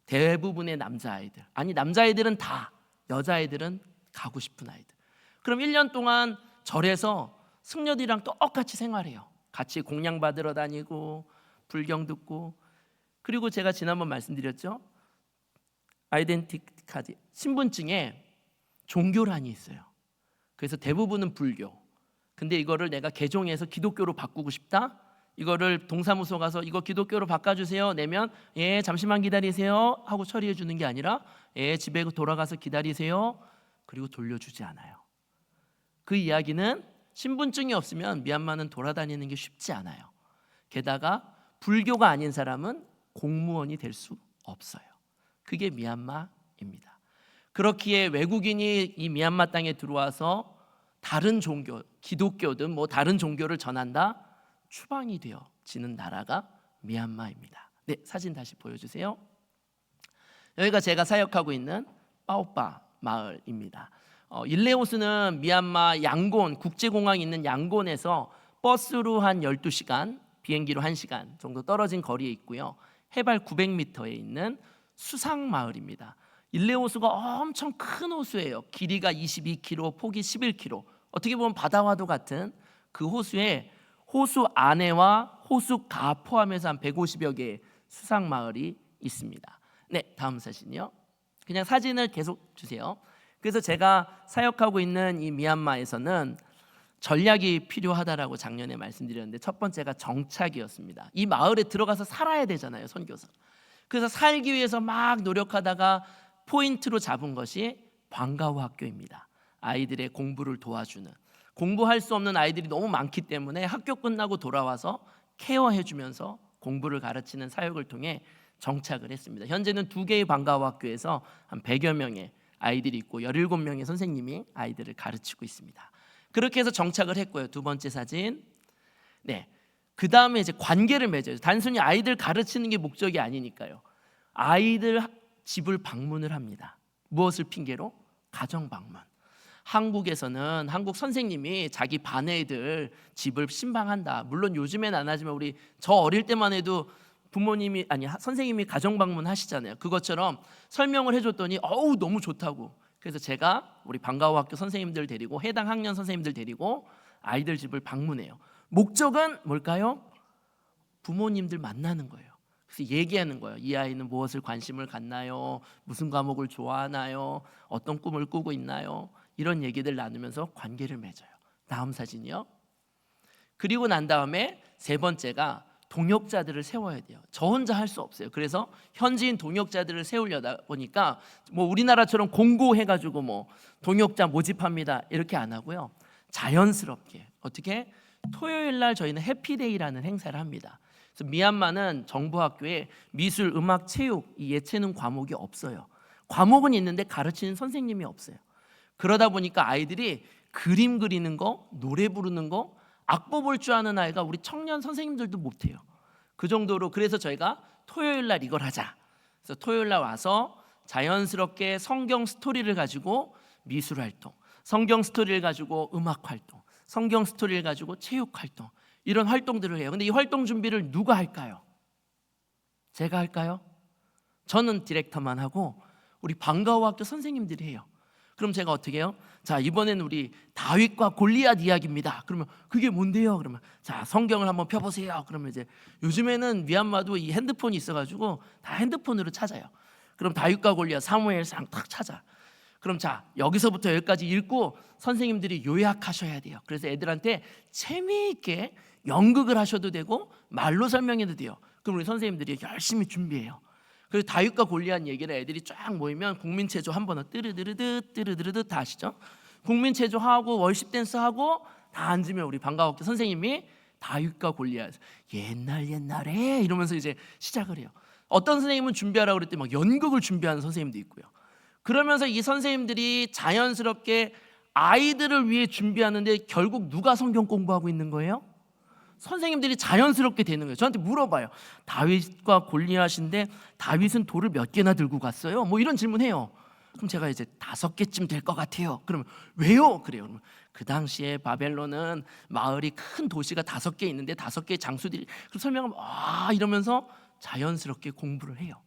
대부분의 남자아이들, 아니 남자아이들은 다, 여자아이들은 가고 싶은 아이들. 그럼 1년 동안 절에서 승려들이랑 똑같이 생활해요. 같이 공양 받으러 다니고 불경 듣고. 그리고 제가 지난번 말씀드렸죠, 아이덴티 카드, 신분증에 종교란이 있어요. 그래서 대부분은 불교. 근데 이거를 내가 개종해서 기독교로 바꾸고 싶다, 이거를 동사무소 가서 이거 기독교로 바꿔주세요 내면 예 잠시만 기다리세요 하고 처리해 주는 게 아니라 예 집에 돌아가서 기다리세요, 그리고 돌려주지 않아요. 그 이야기는 신분증이 없으면 미얀마는 돌아다니는 게 쉽지 않아요. 게다가 불교가 아닌 사람은 공무원이 될 수 없어요. 그게 미얀마입니다. 그렇기에 외국인이 이 미얀마 땅에 들어와서 다른 종교, 기독교든 뭐 다른 종교를 전한다, 추방이 되어지는 나라가 미얀마입니다. 네, 사진 다시 보여주세요. 여기가 제가 사역하고 있는 빠오빠 마을입니다. 일레오스는 미얀마 양곤, 국제공항이 있는 양곤에서 버스로 한 12시간, 비행기로 1시간 정도 떨어진 거리에 있고요. 해발 900m에 있는 수상마을입니다. 일레호수가 엄청 큰 호수예요. 길이가 22km, 폭이 11km. 어떻게 보면 바다와도 같은 그 호수에 호수 안에와 호수 가 포함해서 한 150여 개의 수상마을이 있습니다. 네, 다음 사진이요. 그냥 사진을 계속 주세요. 그래서 제가 사역하고 있는 이 미얀마에서는 전략이 필요하다라고 작년에 말씀드렸는데 첫 번째가 정착이었습니다. 이 마을에 들어가서 살아야 되잖아요, 선교사. 그래서 살기 위해서 막 노력하다가 포인트로 잡은 것이 방과후 학교입니다. 아이들의 공부를 도와주는, 공부할 수 없는 아이들이 너무 많기 때문에 학교 끝나고 돌아와서 케어해 주면서 공부를 가르치는 사역을 통해 정착을 했습니다. 현재는 2개의 방과후 학교에서 한 100여 명의 아이들이 있고 17명의 선생님이 아이들을 가르치고 있습니다. 그렇게 해서 정착을 했고요. 두 번째 사진. 네, 그 다음에 이제 관계를 맺어요. 단순히 아이들 가르치는 게 목적이 아니니까요. 아이들 집을 방문을 합니다. 무엇을 핑계로? 가정 방문. 한국에서는 한국 선생님이 자기 반 애들 집을 신방한다. 물론 요즘엔 안 하지만 우리 저 어릴 때만 해도 부모님이 아니 선생님이 가정 방문 하시잖아요. 그것처럼 설명을 해줬더니 어우 너무 좋다고. 그래서 제가 우리 방과후 학교 선생님들 데리고 해당 학년 선생님들 데리고 아이들 집을 방문해요. 목적은 뭘까요? 부모님들 만나는 거예요. 그래서 얘기하는 거예요. 이 아이는 무엇을 관심을 갖나요? 무슨 과목을 좋아하나요? 어떤 꿈을 꾸고 있나요? 이런 얘기들 나누면서 관계를 맺어요. 다음 사진이요. 그리고 난 다음에 세 번째가 동역자들을 세워야 돼요. 저 혼자 할 수 없어요. 그래서 현지인 동역자들을 세우려다 보니까 뭐 우리나라처럼 공고해가지고 뭐 동역자 모집합니다 이렇게 안 하고요. 자연스럽게 어떻게 토요일 날 저희는 해피데이라는 행사를 합니다. 그래서 미얀마는 정부 학교에 미술, 음악, 체육 이 예체능 과목이 없어요. 과목은 있는데 가르치는 선생님이 없어요. 그러다 보니까 아이들이 그림 그리는 거, 노래 부르는 거, 악보 볼 줄 아는 아이가 우리 청년 선생님들도 못해요. 그 정도로. 그래서 저희가 토요일 날 이걸 하자. 그래서 토요일 날 와서 자연스럽게 성경 스토리를 가지고 미술 활동, 성경 스토리를 가지고 음악 활동, 성경 스토리를 가지고 체육 활동, 이런 활동들을 해요. 근데 이 활동 준비를 누가 할까요? 제가 할까요? 저는 디렉터만 하고 우리 방과후 학교 선생님들이 해요. 그럼 제가 어떻게 해요? 자, 이번엔 우리 다윗과 골리앗 이야기입니다. 그러면 그게 뭔데요? 그러면 자, 성경을 한번 펴보세요. 그러면 이제 요즘에는 미얀마도 이 핸드폰이 있어가지고 다 핸드폰으로 찾아요. 그럼 다윗과 골리앗 사무엘상 딱 찾아. 그럼 자, 여기서부터 여기까지 읽고 선생님들이 요약하셔야 돼요. 그래서 애들한테 재미있게 연극을 하셔도 되고 말로 설명해도 돼요. 그럼 우리 선생님들이 열심히 준비해요. 그리고 다윗과 골리앗 얘기를 애들이 쫙 모이면 국민체조 한 번은 뜨르르르드 다 아시죠? 국민체조하고 월십 댄스하고 다 앉으면 우리 방과후 학교 선생님이 다윗과 골리앗 옛날에 이러면서 이제 시작을 해요. 어떤 선생님은 준비하라고 그랬더니 막 연극을 준비하는 선생님도 있고요. 그러면서 이 선생님들이 자연스럽게 아이들을 위해 준비하는데 결국 누가 성경 공부하고 있는 거예요? 선생님들이 자연스럽게 되는 거예요. 저한테 물어봐요. 다윗과 골리앗인데 다윗은 돌을 몇 개나 들고 갔어요? 뭐 이런 질문해요. 그럼 제가 이제 5개쯤 될 것 같아요. 그러면 왜요? 그래요. 그러면 그 당시에 바벨론은 마을이 큰 도시가 5개 있는데 5개의 장수들이 설명하면 이러면서 자연스럽게 공부를 해요.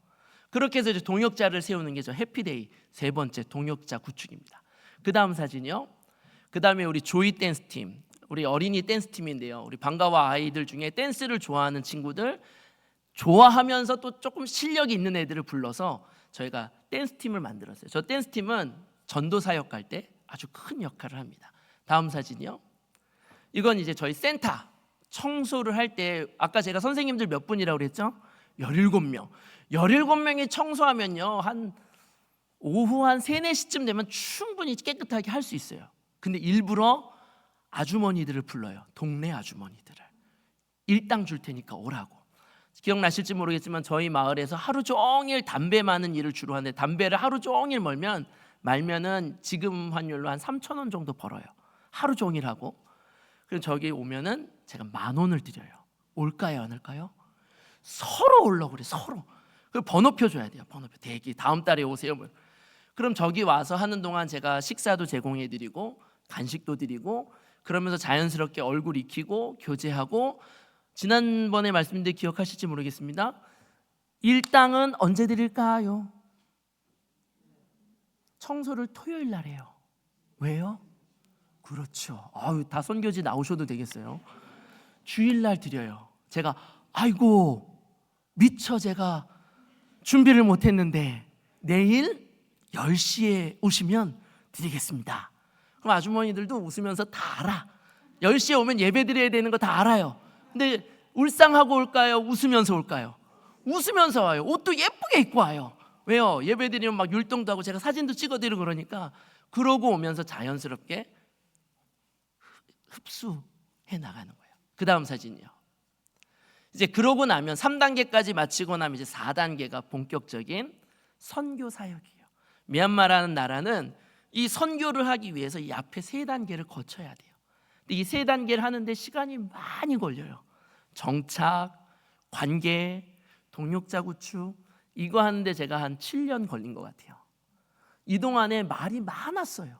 그렇게 해서 이제 동역자를 세우는 게 저 해피데이 3번째 동역자 구축입니다. 그 다음 사진이요. 그 다음에 우리 조이 댄스 팀, 우리 어린이 댄스 팀인데요. 우리 방과후 아이들 중에 댄스를 좋아하는 친구들, 좋아하면서 또 조금 실력이 있는 애들을 불러서 저희가 댄스 팀을 만들었어요. 저 댄스 팀은 전도 사역 갈 때 아주 큰 역할을 합니다. 다음 사진이요. 이건 이제 저희 센터 청소를 할 때 아까 제가 선생님들 몇 분이라고 그랬죠? 17명. 17명이 청소하면요, 한 오후 한 3, 4시쯤 되면 충분히 깨끗하게 할 수 있어요. 근데 일부러 아주머니들을 불러요. 동네 아주머니들을. 일당 줄 테니까 오라고. 기억나실지 모르겠지만 저희 마을에서 하루 종일 담배 마는 일을 주로 하는데 담배를 하루 종일 말면은 지금 환율로 한 3,000원 정도 벌어요. 하루 종일 하고. 그럼 저기 오면은 제가 10,000원을 드려요. 올까요, 안 올까요? 서로 오려고 그래. 서로. 그 번호표 줘야 돼요. 번호표. 대기. 다음 달에 오세요. 그럼 저기 와서 하는 동안 제가 식사도 제공해 드리고 간식도 드리고 그러면서 자연스럽게 얼굴 익히고 교제하고, 지난번에 말씀드린 기억하실지 모르겠습니다. 일당은 언제 드릴까요? 청소를 토요일 날 해요. 왜요? 그렇죠. 다 선교지 나오셔도 되겠어요. 주일날 드려요. 제가 아이고 미처 제가 준비를 못했는데 내일 10시에 오시면 드리겠습니다. 그럼 아주머니들도 웃으면서 다 알아. 10시에 오면 예배 드려야 되는 거 다 알아요. 근데 울상하고 올까요? 웃으면서 올까요? 웃으면서 와요. 옷도 예쁘게 입고 와요. 왜요? 예배 드리면 막 율동도 하고 제가 사진도 찍어드리고 그러니까. 그러고 오면서 자연스럽게 흡수해 나가는 거예요. 그 다음 사진이요. 이제 그러고 나면 3단계까지 마치고 나면 이제 4단계가 본격적인 선교 사역이에요. 미얀마라는 나라는 이 선교를 하기 위해서 이 앞에 3단계를 거쳐야 돼요. 근데 이 3단계를 하는데 시간이 많이 걸려요. 정착, 관계, 동역자 구축, 이거 하는데 제가 한 7년 걸린 것 같아요. 이 동안에 말이 많았어요.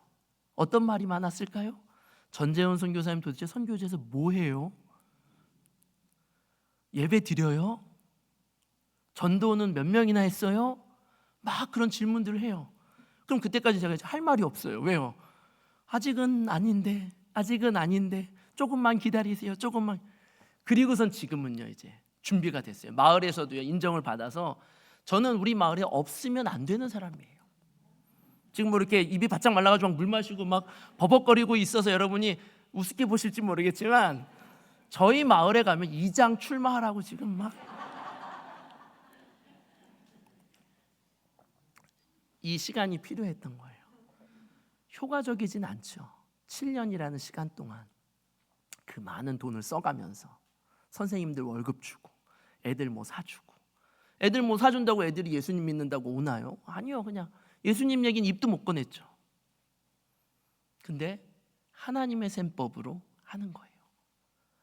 어떤 말이 많았을까요? 전재훈 선교사님 도대체 선교지에서 뭐 해요? 예배 드려요? 전도는 몇 명이나 했어요? 막 그런 질문들을 해요. 그럼 그때까지 제가 할 말이 없어요. 왜요? 아직은 아닌데 조금만 기다리세요. 조금만. 그리고선 지금은요, 이제 준비가 됐어요. 마을에서도요 인정을 받아서 저는 우리 마을에 없으면 안 되는 사람이에요. 지금 뭐 이렇게 입이 바짝 말라가지고 막 물 마시고 막 버벅거리고 있어서 여러분이 우습게 보실지 모르겠지만 저희 마을에 가면 이장 출마하라고 지금 막 이 시간이 필요했던 거예요. 효과적이진 않죠. 7년이라는 시간 동안 그 많은 돈을 써가면서 선생님들 월급 주고 애들 뭐 사주고, 애들 뭐 사준다고 애들이 예수님 믿는다고 오나요? 아니요. 그냥 예수님 얘기는 입도 못 꺼냈죠. 근데 하나님의 셈법으로 하는 거예요.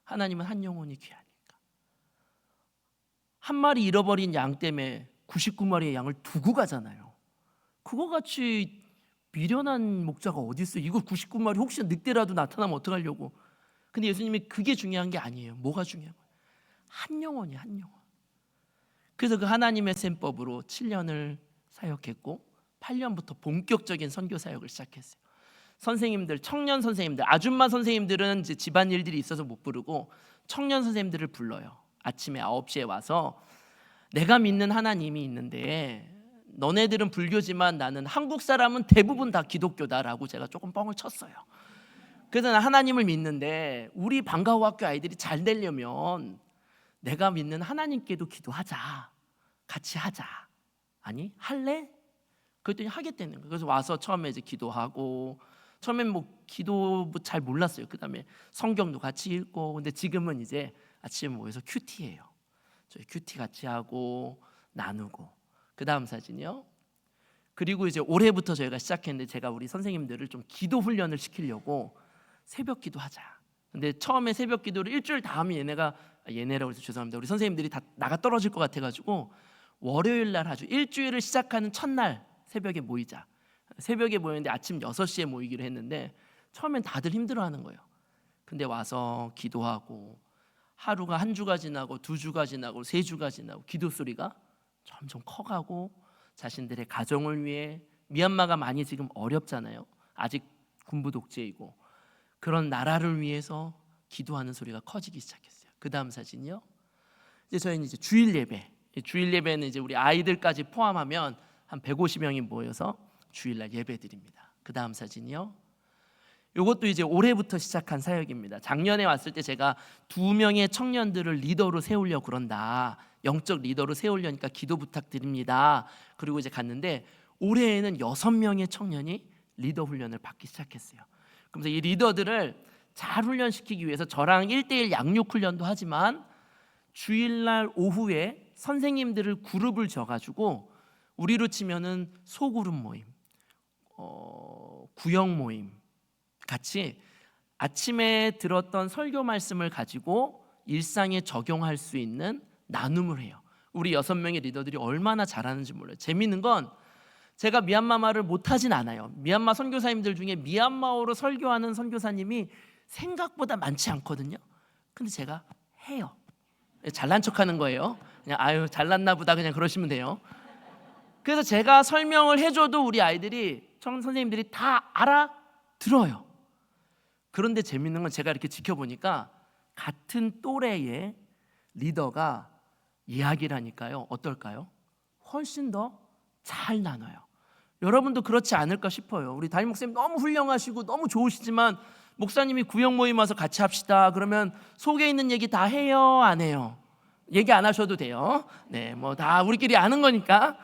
하나님은 한 영혼이 귀하니까. 한 마리 잃어버린 양 때문에 99마리의 양을 두고 가잖아요. 그거 같이 미련한 목자가 어디 있어요? 이거 99마리 혹시 늑대라도 나타나면 어떡하려고. 근데 예수님이 그게 중요한 게 아니에요. 뭐가 중요한 거예요? 한 영혼이에요. 한 영혼. 그래서 그 하나님의 셈법으로 7년을 사역했고 8년부터 본격적인 선교 사역을 시작했어요. 선생님들, 청년 선생님들, 아줌마 선생님들은 이제 집안일들이 있어서 못 부르고 청년 선생님들을 불러요. 아침에 9시에 와서 내가 믿는 하나님이 있는데 너네들은 불교지만 나는 한국 사람은 대부분 다 기독교다라고 제가 조금 뻥을 쳤어요. 그래서 난 하나님을 믿는데 우리 방과후 학교 아이들이 잘 되려면 내가 믿는 하나님께도 기도하자. 같이 하자. 아니 할래? 그랬더니 하겠다는 거예요. 그래서 와서 처음에 이제 기도하고, 처음엔 뭐 기도 잘 몰랐어요. 그다음에 성경도 같이 읽고. 근데 지금은 이제 아침에 모여서 큐티예요. 저희 큐티 같이 하고 나누고. 그 다음 사진이요. 그리고 이제 올해부터 저희가 시작했는데 제가 우리 선생님들을 좀 기도 훈련을 시키려고 새벽 기도하자. 근데 처음에 새벽 기도를 일주일 다 하면 얘네라고 해서 죄송합니다. 우리 선생님들이 다 나가 떨어질 것 같아가지고 월요일 날 아주 일주일을 시작하는 첫날 새벽에 모이자. 새벽에 모였는데 아침 6시에 모이기로 했는데 처음엔 다들 힘들어하는 거예요. 근데 와서 기도하고 하루가 한 주가 지나고 2주가 지나고 3주가 지나고 기도 소리가 점점 커가고 자신들의 가정을 위해 미얀마가 많이 지금 어렵잖아요. 아직 군부 독재이고 그런 나라를 위해서 기도하는 소리가 커지기 시작했어요. 그 다음 사진이요. 이제 저희는 이제 주일 예배. 주일 예배는 이제 우리 아이들까지 포함하면 한 150명이 모여서 주일날 예배 드립니다. 그 다음 사진이요. 이것도 이제 올해부터 시작한 사역입니다. 작년에 왔을 때 제가 2명의 청년들을 리더로 세우려고 그런다. 영적 리더로 세우려니까 기도 부탁드립니다. 그리고 이제 갔는데 올해에는 6명의 청년이 리더 훈련을 받기 시작했어요. 그래서 이 리더들을 잘 훈련시키기 위해서 저랑 1대1 양육 훈련도 하지만 주일날 오후에 선생님들을 그룹을 져가지고 우리로 치면은 소그룹 모임, 구역 모임 같이 아침에 들었던 설교 말씀을 가지고 일상에 적용할 수 있는 나눔을 해요. 우리 6명의 리더들이 얼마나 잘하는지 몰라요. 재미있는 건 제가 미얀마 말을 못하진 않아요. 미얀마 선교사님들 중에 미얀마어로 설교하는 선교사님이 생각보다 많지 않거든요. 근데 제가 해요. 잘난 척하는 거예요. 그냥 아유 잘났나 보다 그냥 그러시면 돼요. 그래서 제가 설명을 해줘도 우리 아이들이 선생님들이 다 알아들어요. 그런데 재밌는 건 제가 이렇게 지켜보니까 같은 또래의 리더가 이야기를 하니까요. 어떨까요? 훨씬 더 잘 나눠요. 여러분도 그렇지 않을까 싶어요. 우리 담임 목사님 너무 훌륭하시고 너무 좋으시지만 목사님이 구역 모임 와서 같이 합시다. 그러면 속에 있는 얘기 다 해요? 안 해요? 얘기 안 하셔도 돼요. 네, 뭐 다 우리끼리 아는 거니까.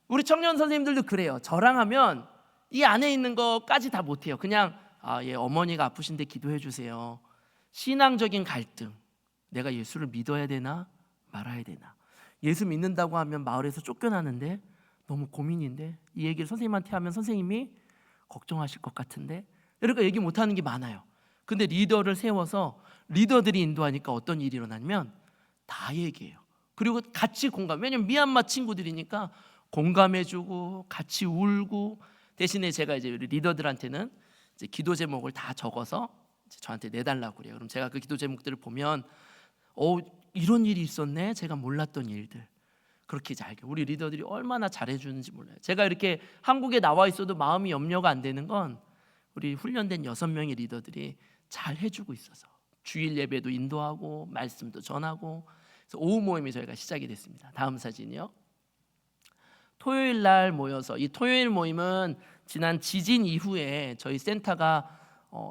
우리 청년 선생님들도 그래요. 저랑 하면 이 안에 있는 거까지 다 못해요. 그냥 어머니가 아프신데 기도해 주세요. 신앙적인 갈등. 내가 예수를 믿어야 되나 말아야 되나. 예수 믿는다고 하면 마을에서 쫓겨나는데 너무 고민인데 이 얘기를 선생님한테 하면 선생님이 걱정하실 것 같은데 그러니까 얘기 못하는 게 많아요. 근데 리더를 세워서 리더들이 인도하니까 어떤 일이 일어나면 다 얘기해요. 그리고 같이 공감. 왜냐면 미얀마 친구들이니까 공감해주고 같이 울고. 대신에 제가 이제 우리 리더들한테는 이제 기도 제목을 다 적어서 이제 저한테 내달라고 그래요. 그럼 제가 그 기도 제목들을 보면 이런 일이 있었네. 제가 몰랐던 일들. 그렇게 이제 알게. 우리 리더들이 얼마나 잘해주는지 몰라요. 제가 이렇게 한국에 나와 있어도 마음이 염려가 안 되는 건 우리 훈련된 6명의 리더들이 잘 해주고 있어서 주일 예배도 인도하고 말씀도 전하고. 그래서 오후 모임이 저희가 시작이 됐습니다. 다음 사진이요. 토요일 날 모여서 이 토요일 모임은 지난 지진 이후에 저희 센터가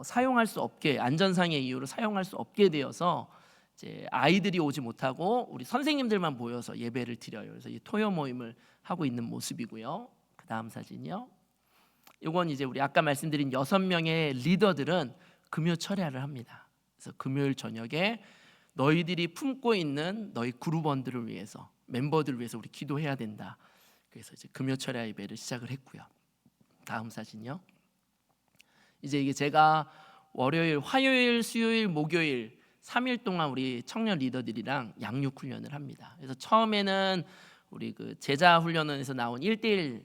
사용할 수 없게 안전상의 이유로 사용할 수 없게 되어서 이제 아이들이 오지 못하고 우리 선생님들만 모여서 예배를 드려요. 그래서 이 토요 모임을 하고 있는 모습이고요. 그 다음 사진이요. 이건 이제 우리 아까 말씀드린 6명의 리더들은 금요 철야를 합니다. 그래서 금요일 저녁에 너희들이 품고 있는 너희 그룹원들을 위해서 멤버들을 위해서 우리 기도해야 된다. 그래서 이제 금요 철야 예배를 시작을 했고요. 다음 사진이요. 이제 이게 제가 월요일, 화요일, 수요일, 목요일 3일 동안 우리 청년 리더들이랑 양육 훈련을 합니다. 그래서 처음에는 우리 그 제자 훈련원에서 나온 1대1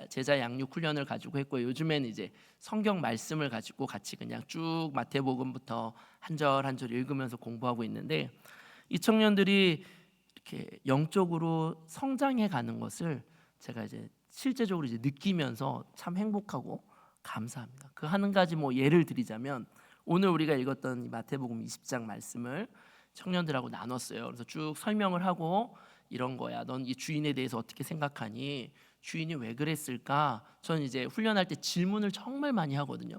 제자 양육 훈련을 가지고 했고 요즘에는 이제 성경 말씀을 가지고 같이 그냥 쭉 마태복음부터 한 절 한 절 읽으면서 공부하고 있는데 이 청년들이 이렇게 영적으로 성장해 가는 것을 제가 이제 실제적으로 이제 느끼면서 참 행복하고 감사합니다. 그 한 가지 뭐 예를 드리자면 오늘 우리가 읽었던 마태복음 20장 말씀을 청년들하고 나눴어요. 그래서 쭉 설명을 하고 이런 거야. 넌 이 주인에 대해서 어떻게 생각하니? 주인이 왜 그랬을까? 저는 이제 훈련할 때 질문을 정말 많이 하거든요.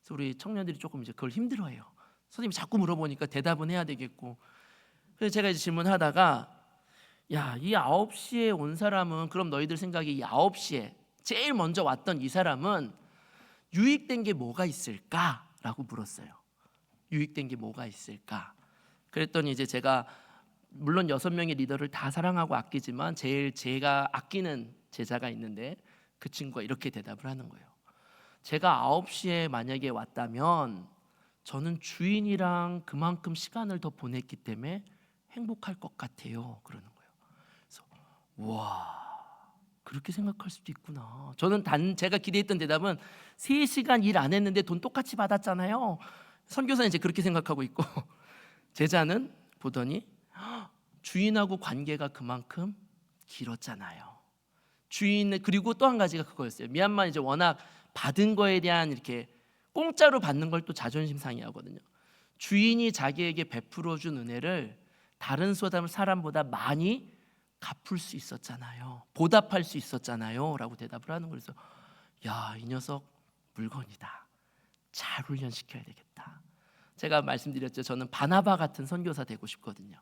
그래서 우리 청년들이 조금 이제 그걸 힘들어해요. 선생님이 자꾸 물어보니까 대답은 해야 되겠고. 그래서 제가 이제 질문하다가 야, 이 9시에 온 사람은 그럼 너희들 생각에 이 9시에 제일 먼저 왔던 이 사람은 유익된 게 뭐가 있을까? 라고 물었어요. 유익된 게 뭐가 있을까? 그랬더니 이제 제가 물론 6명의 리더를 다 사랑하고 아끼지만 제일 제가 아끼는 제자가 있는데 그 친구가 이렇게 대답을 하는 거예요. 제가 9시에 만약에 왔다면 저는 주인이랑 그만큼 시간을 더 보냈기 때문에 행복할 것 같아요. 그러는 거예요. 그래서 와, 그렇게 생각할 수도 있구나. 저는 제가 기대했던 대답은 3시간 일 안 했는데 돈 똑같이 받았잖아요. 선교사는 이제 그렇게 생각하고 있고 제자는 보더니 주인하고 관계가 그만큼 길었잖아요. 그리고 또 한 가지가 그거였어요. 미얀마 이제 워낙 받은 거에 대한 이렇게 공짜로 받는 걸 또 자존심 상해하거든요. 주인이 자기에게 베풀어 준 은혜를 다른 사람보다 많이 갚을 수 있었잖아요. 보답할 수 있었잖아요. 라고 대답을 하는 거예요. 그래서 야, 이 녀석 물건이다. 잘 훈련시켜야 되겠다. 제가 말씀드렸죠. 저는 바나바 같은 선교사 되고 싶거든요.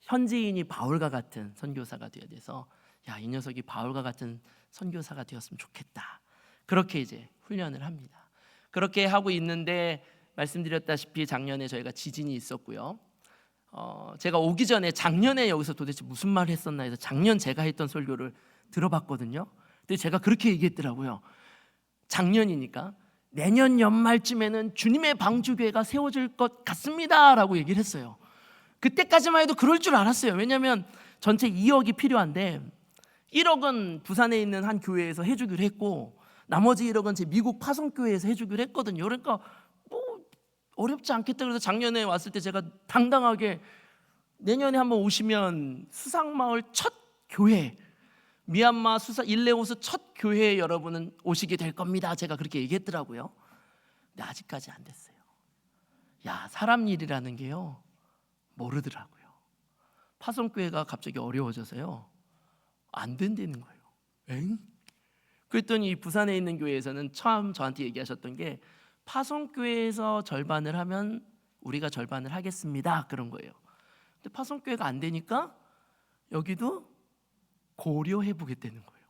현지인이 바울과 같은 선교사가 되어야 돼서 야, 이 녀석이 바울과 같은 선교사가 되었으면 좋겠다. 그렇게 이제 훈련을 합니다. 그렇게 하고 있는데 말씀드렸다시피 작년에 저희가 지진이 있었고요. 제가 오기 전에 작년에 여기서 도대체 무슨 말을 했었나 해서 작년 제가 했던 설교를 들어봤거든요. 근데 제가 그렇게 얘기했더라고요. 작년이니까 내년 연말쯤에는 주님의 방주교회가 세워질 것 같습니다 라고 얘기를 했어요. 그때까지만 해도 그럴 줄 알았어요. 왜냐하면 전체 2억이 필요한데 1억은 부산에 있는 한 교회에서 해주기로 했고 나머지 1억은 제 미국 파송교회에서 해주기로 했거든요. 그러니까 뭐 어렵지 않겠다. 그래서 작년에 왔을 때 제가 당당하게 내년에 한번 오시면 수상마을 첫 교회, 미얀마 일레오스 첫 교회에 여러분은 오시게 될 겁니다. 제가 그렇게 얘기했더라고요. 근데 아직까지 안 됐어요. 야, 사람 일이라는 게요 모르더라고요. 파송교회가 갑자기 어려워져서요 안 된다는 거예요. 엥? 그랬더니 부산에 있는 교회에서는 처음 저한테 얘기하셨던 게 파송교회에서 절반을 하면 우리가 절반을 하겠습니다. 그런 거예요. 근데 파송교회가 안 되니까 여기도 고려해 보겠다는 거예요.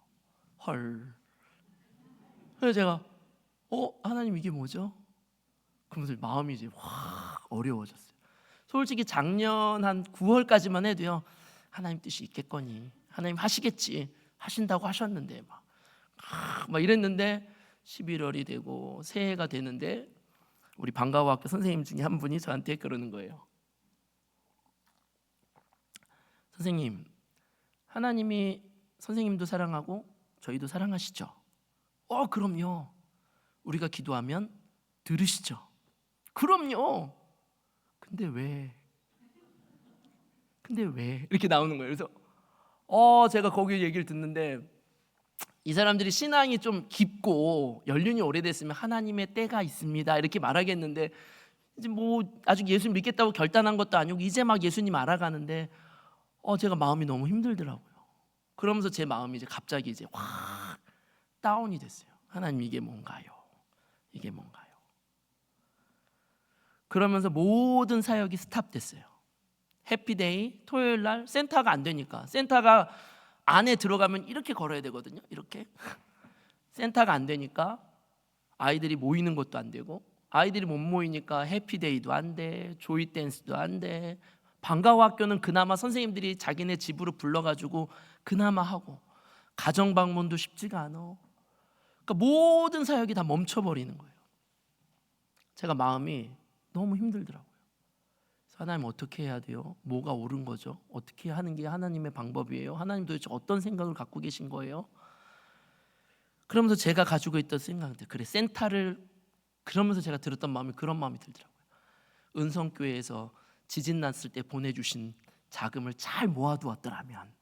헐. 그래서 제가 하나님 이게 뭐죠? 그러면서 마음이 이제 확 어려워졌어요. 솔직히 작년 한 9월까지만 해도요 하나님 뜻이 있겠거니 하나님 하시겠지 하신다고 하셨는데 막 이랬는데 11월이 되고 새해가 되는데 우리 방과후학교 선생님 중에 한 분이 저한테 그러는 거예요. 선생님, 하나님이 선생님도 사랑하고 저희도 사랑하시죠? 그럼요. 우리가 기도하면 들으시죠? 그럼요. 근데 왜 이렇게 나오는 거예요. 그래서 제가 거기 얘기를 듣는데 이 사람들이 신앙이 좀 깊고 연륜이 오래됐으면 하나님의 때가 있습니다 이렇게 말하겠는데 이제 뭐 아직 예수 믿겠다고 결단한 것도 아니고 이제 막 예수님 알아가는데 제가 마음이 너무 힘들더라고요. 그러면서 제 마음이 이제 갑자기 이제 확 다운이 됐어요. 하나님 이게 뭔가요? 이게 뭔가요? 그러면서 모든 사역이 스탑됐어요. 해피데이 토요일 날 센터가 안 되니까 센터가 안에 들어가면 이렇게 걸어야 되거든요. 이렇게 센터가 안 되니까 아이들이 모이는 것도 안 되고 아이들이 못 모이니까 해피데이도 안 돼, 조이 댄스도 안 돼. 방과후학교는 그나마 선생님들이 자기네 집으로 불러가지고 그나마 하고 가정 방문도 쉽지가 않아. 그러니까 모든 사역이 다 멈춰버리는 거예요. 제가 마음이 너무 힘들더라고요. 하나님 어떻게 해야 돼요? 뭐가 옳은 거죠? 어떻게 하는 게 하나님의 방법이에요? 하나님 도대체 어떤 생각을 갖고 계신 거예요? 그러면서 제가 가지고 있던 생각들, 그래 센터를 그러면서 제가 들었던 마음이 그런 마음이 들더라고요. 은성교회에서 지진 났을 때 보내주신 자금을 잘 모아두었더라면,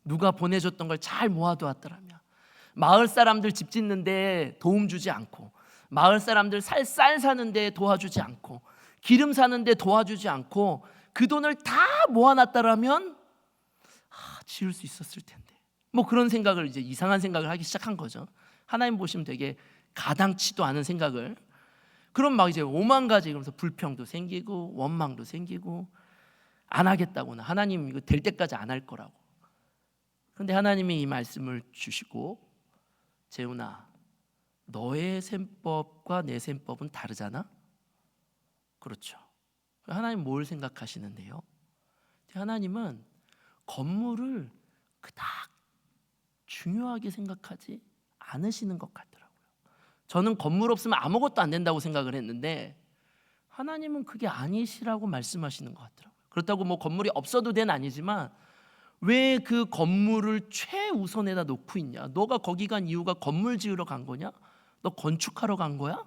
누가 보내줬던 걸 잘 모아두었더라면, 마을 사람들 집 짓는데 도움 주지 않고, 마을 사람들 쌀 사는데 도와주지 않고, 기름 사는데 도와주지 않고 그 돈을 다 모아놨다라면 지을 수 있었을 텐데. 뭐 그런 생각을 이제 이상한 생각을 하기 시작한 거죠. 하나님 보시면 되게 가당치도 않은 생각을. 그럼 막 이제 오만 가지 그러면서 불평도 생기고 원망도 생기고 안 하겠다고나 하나님 이거 될 때까지 안 할 거라고. 그런데 하나님이 이 말씀을 주시고 재훈아 너의 셈법과 내 셈법은 다르잖아. 그렇죠. 하나님 뭘 생각하시는데요? 하나님은 건물을 그닥 중요하게 생각하지 않으시는 것 같더라고요. 저는 건물 없으면 아무것도 안 된다고 생각을 했는데 하나님은 그게 아니시라고 말씀하시는 것 같더라고요. 그렇다고 뭐 건물이 없어도 되는 아니지만 왜 그 건물을 최우선에다 놓고 있냐? 너가 거기 간 이유가 건물 지으러 간 거냐? 너 건축하러 간 거야?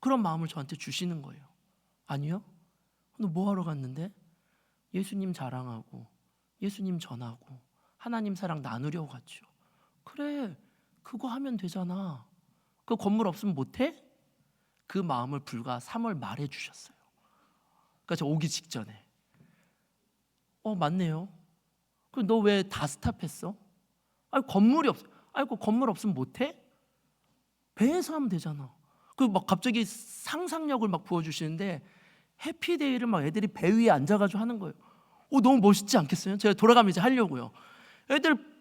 그런 마음을 저한테 주시는 거예요. 아니요? 너 뭐 하러 갔는데? 예수님 자랑하고 예수님 전하고 하나님 사랑 나누려고 갔죠. 그래, 그거 하면 되잖아. 그 건물 없으면 못해? 그 마음을 불과 3월 말에 주셨어요. 그러니까 저 오기 직전에 맞네요. 그럼 너 왜 다 스탑했어? 아니 건물이 없어. 아니 그 건물 없으면 못해? 배에서 하면 되잖아. 그 막 갑자기 상상력을 막 부어주시는데 해피데이를 막 애들이 배 위에 앉아가지고 하는 거예요. 너무 멋있지 않겠어요? 제가 돌아가면 이제 하려고요. 애들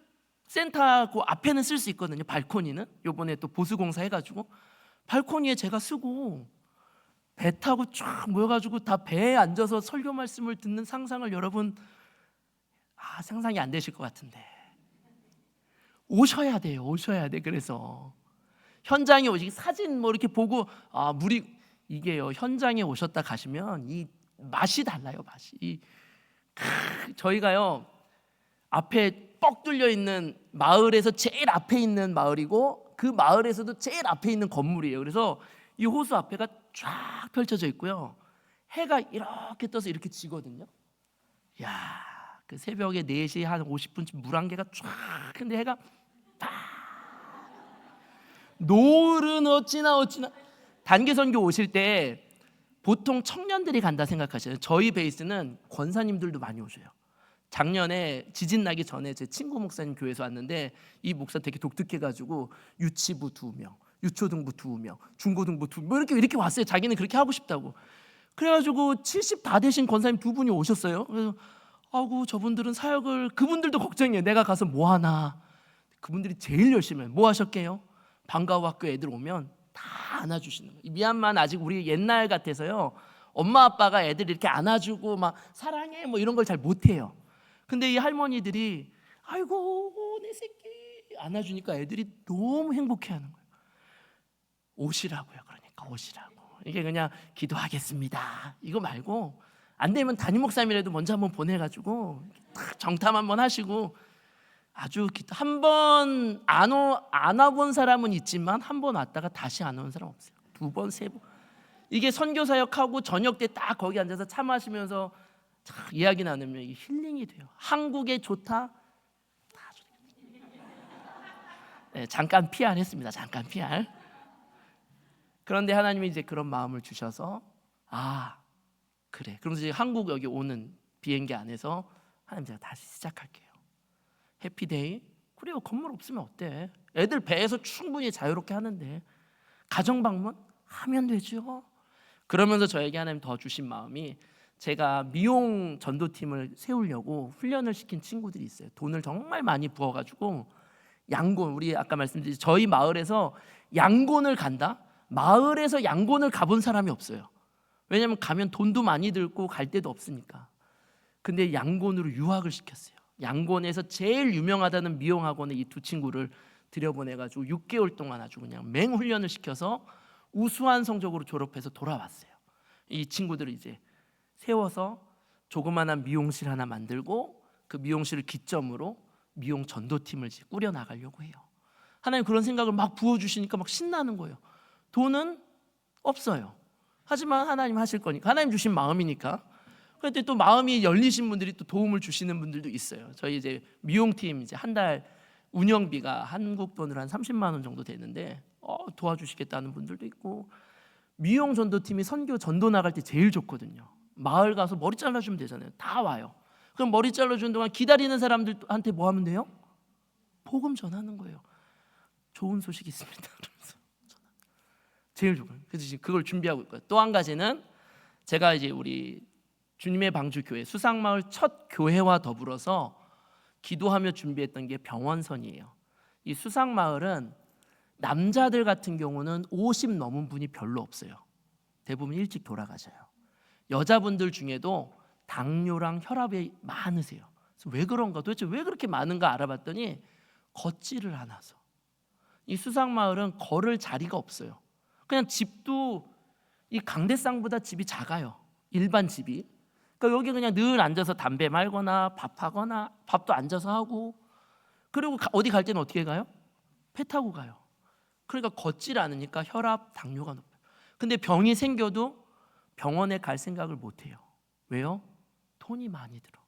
센터 그 앞에는 쓸 수 있거든요. 발코니는 요번에 또 보수공사 해가지고 발코니에 제가 쓰고 배 타고 쫙 모여가지고 다 배에 앉아서 설교 말씀을 듣는 상상을 여러분 상상이 안 되실 것 같은데 오셔야 돼요. 오셔야 돼. 그래서 현장에 오시기 사진 뭐 이렇게 보고 물이 이게요. 현장에 오셨다 가시면 이 맛이 달라요. 맛이 저희가요 앞에 뻑 뚫려 있는 마을에서 제일 앞에 있는 마을이고 그 마을에서도 제일 앞에 있는 건물이에요. 그래서 이 호수 앞에가 쫙 펼쳐져 있고요. 해가 이렇게 떠서 이렇게 지거든요. 야, 그 새벽에 4시 한 50분쯤 물 한 개가 쫙 근데 해가 딱 노을은 어찌나 단기 선교 오실 때 보통 청년들이 간다 생각하시죠. 저희 베이스는 권사님들도 많이 오셔요. 작년에 지진 나기 전에 제 친구 목사님 교회에서 왔는데 이 목사 되게 독특해가지고 유치부 2명, 유초등부 2명, 중고등부 2명 뭐 이렇게 왔어요. 자기는 그렇게 하고 싶다고. 그래가지고 70 다 되신 권사님 2분이 오셨어요. 그래서 저분들은 사역을 그분들도 걱정이에요. 내가 가서 뭐 하나. 그분들이 제일 열심히 해요. 뭐 하셨게요? 방과후 학교 애들 오면 다 안아주시는 거예요. 미얀마는 아직 우리 옛날 같아서요. 엄마 아빠가 애들 이렇게 안아주고 막 사랑해 뭐 이런 걸 잘 못해요. 근데 이 할머니들이 아이고 내 새끼 안아주니까 애들이 너무 행복해하는 거예요. 오시라고요. 그러니까 오시라고. 이게 그냥 기도하겠습니다 이거 말고 안 되면 담임 목사님이라도 먼저 한번 보내가지고 딱 정탐 한번 하시고 아주 한 번 안 와본 사람은 있지만 한 번 왔다가 다시 안 온 사람 없어요. 2번, 3번. 이게 선교사역하고 저녁 때 딱 거기 앉아서 차 마시면서 이야기 나누면 이게 힐링이 돼요. 한국에 좋다. 네, 잠깐 PR 했습니다. 잠깐 PR. 그런데 하나님이 이제 그런 마음을 주셔서 그래. 그러면서 이제 한국 여기 오는 비행기 안에서 하나님 제가 다시 시작할게요. 해피데이. 그래요. 건물 없으면 어때? 애들 배에서 충분히 자유롭게 하는데 가정 방문 하면 되죠. 그러면서 저에게 하나님 더 주신 마음이 제가 미용 전도팀을 세우려고 훈련을 시킨 친구들이 있어요. 돈을 정말 많이 부어가지고 양곤 우리 아까 말씀드린 저희 마을에서 양곤을 간다. 마을에서 양곤을 가본 사람이 없어요. 왜냐하면 가면 돈도 많이 들고 갈 데도 없으니까. 근데 양곤으로 유학을 시켰어요. 양곤에서 제일 유명하다는 미용학원에 이 2 친구를 들여보내가지고 6개월 동안 아주 그냥 맹훈련을 시켜서 우수한 성적으로 졸업해서 돌아왔어요. 이 친구들을 이제 세워서 조그마한 미용실 하나 만들고 그 미용실을 기점으로 미용 전도팀을 이제 꾸려 나가려고 해요. 하나님 그런 생각을 막 부어주시니까 막 신나는 거예요. 돈은 없어요. 하지만 하나님 하실 거니까 하나님 주신 마음이니까. 그런데 또 마음이 열리신 분들이 또 도움을 주시는 분들도 있어요. 저희 이제 미용팀 이제 한 달 운영비가 한국 돈으로 한 30만 원 정도 되는데 도와주시겠다는 분들도 있고 미용 전도팀이 선교 전도 나갈 때 제일 좋거든요. 마을 가서 머리 잘라주면 되잖아요. 다 와요. 그럼 머리 잘라주는 동안 기다리는 사람들한테 뭐 하면 돼요? 복음 전하는 거예요. 좋은 소식이 있습니다. 그러면서 제일 좋아요. 그래서 지금 그걸 준비하고 있고요. 또 한 가지는 제가 이제 우리 주님의 방주 교회 수상마을 첫 교회와 더불어서 기도하며 준비했던 게 병원선이에요. 이 수상마을은 남자들 같은 경우는 50 넘은 분이 별로 없어요. 대부분 일찍 돌아가셔요. 여자분들 중에도 당뇨랑 혈압이 많으세요. 그래서 왜 그런가, 도대체 왜 그렇게 많은가 알아봤더니 걷지를 않아서. 이 수상마을은 걸을 자리가 없어요. 그냥 집도 이 강대상보다 집이 작아요. 일반 집이. 그러니까 여기 그냥 늘 앉아서 담배 말거나 밥하거나, 밥도 앉아서 하고, 그리고 어디 갈 때는 어떻게 가요? 배 타고 가요. 그러니까 걷질 않으니까 혈압, 당뇨가 높아요. 근데 병이 생겨도 병원에 갈 생각을 못 해요. 왜요? 돈이 많이 들어.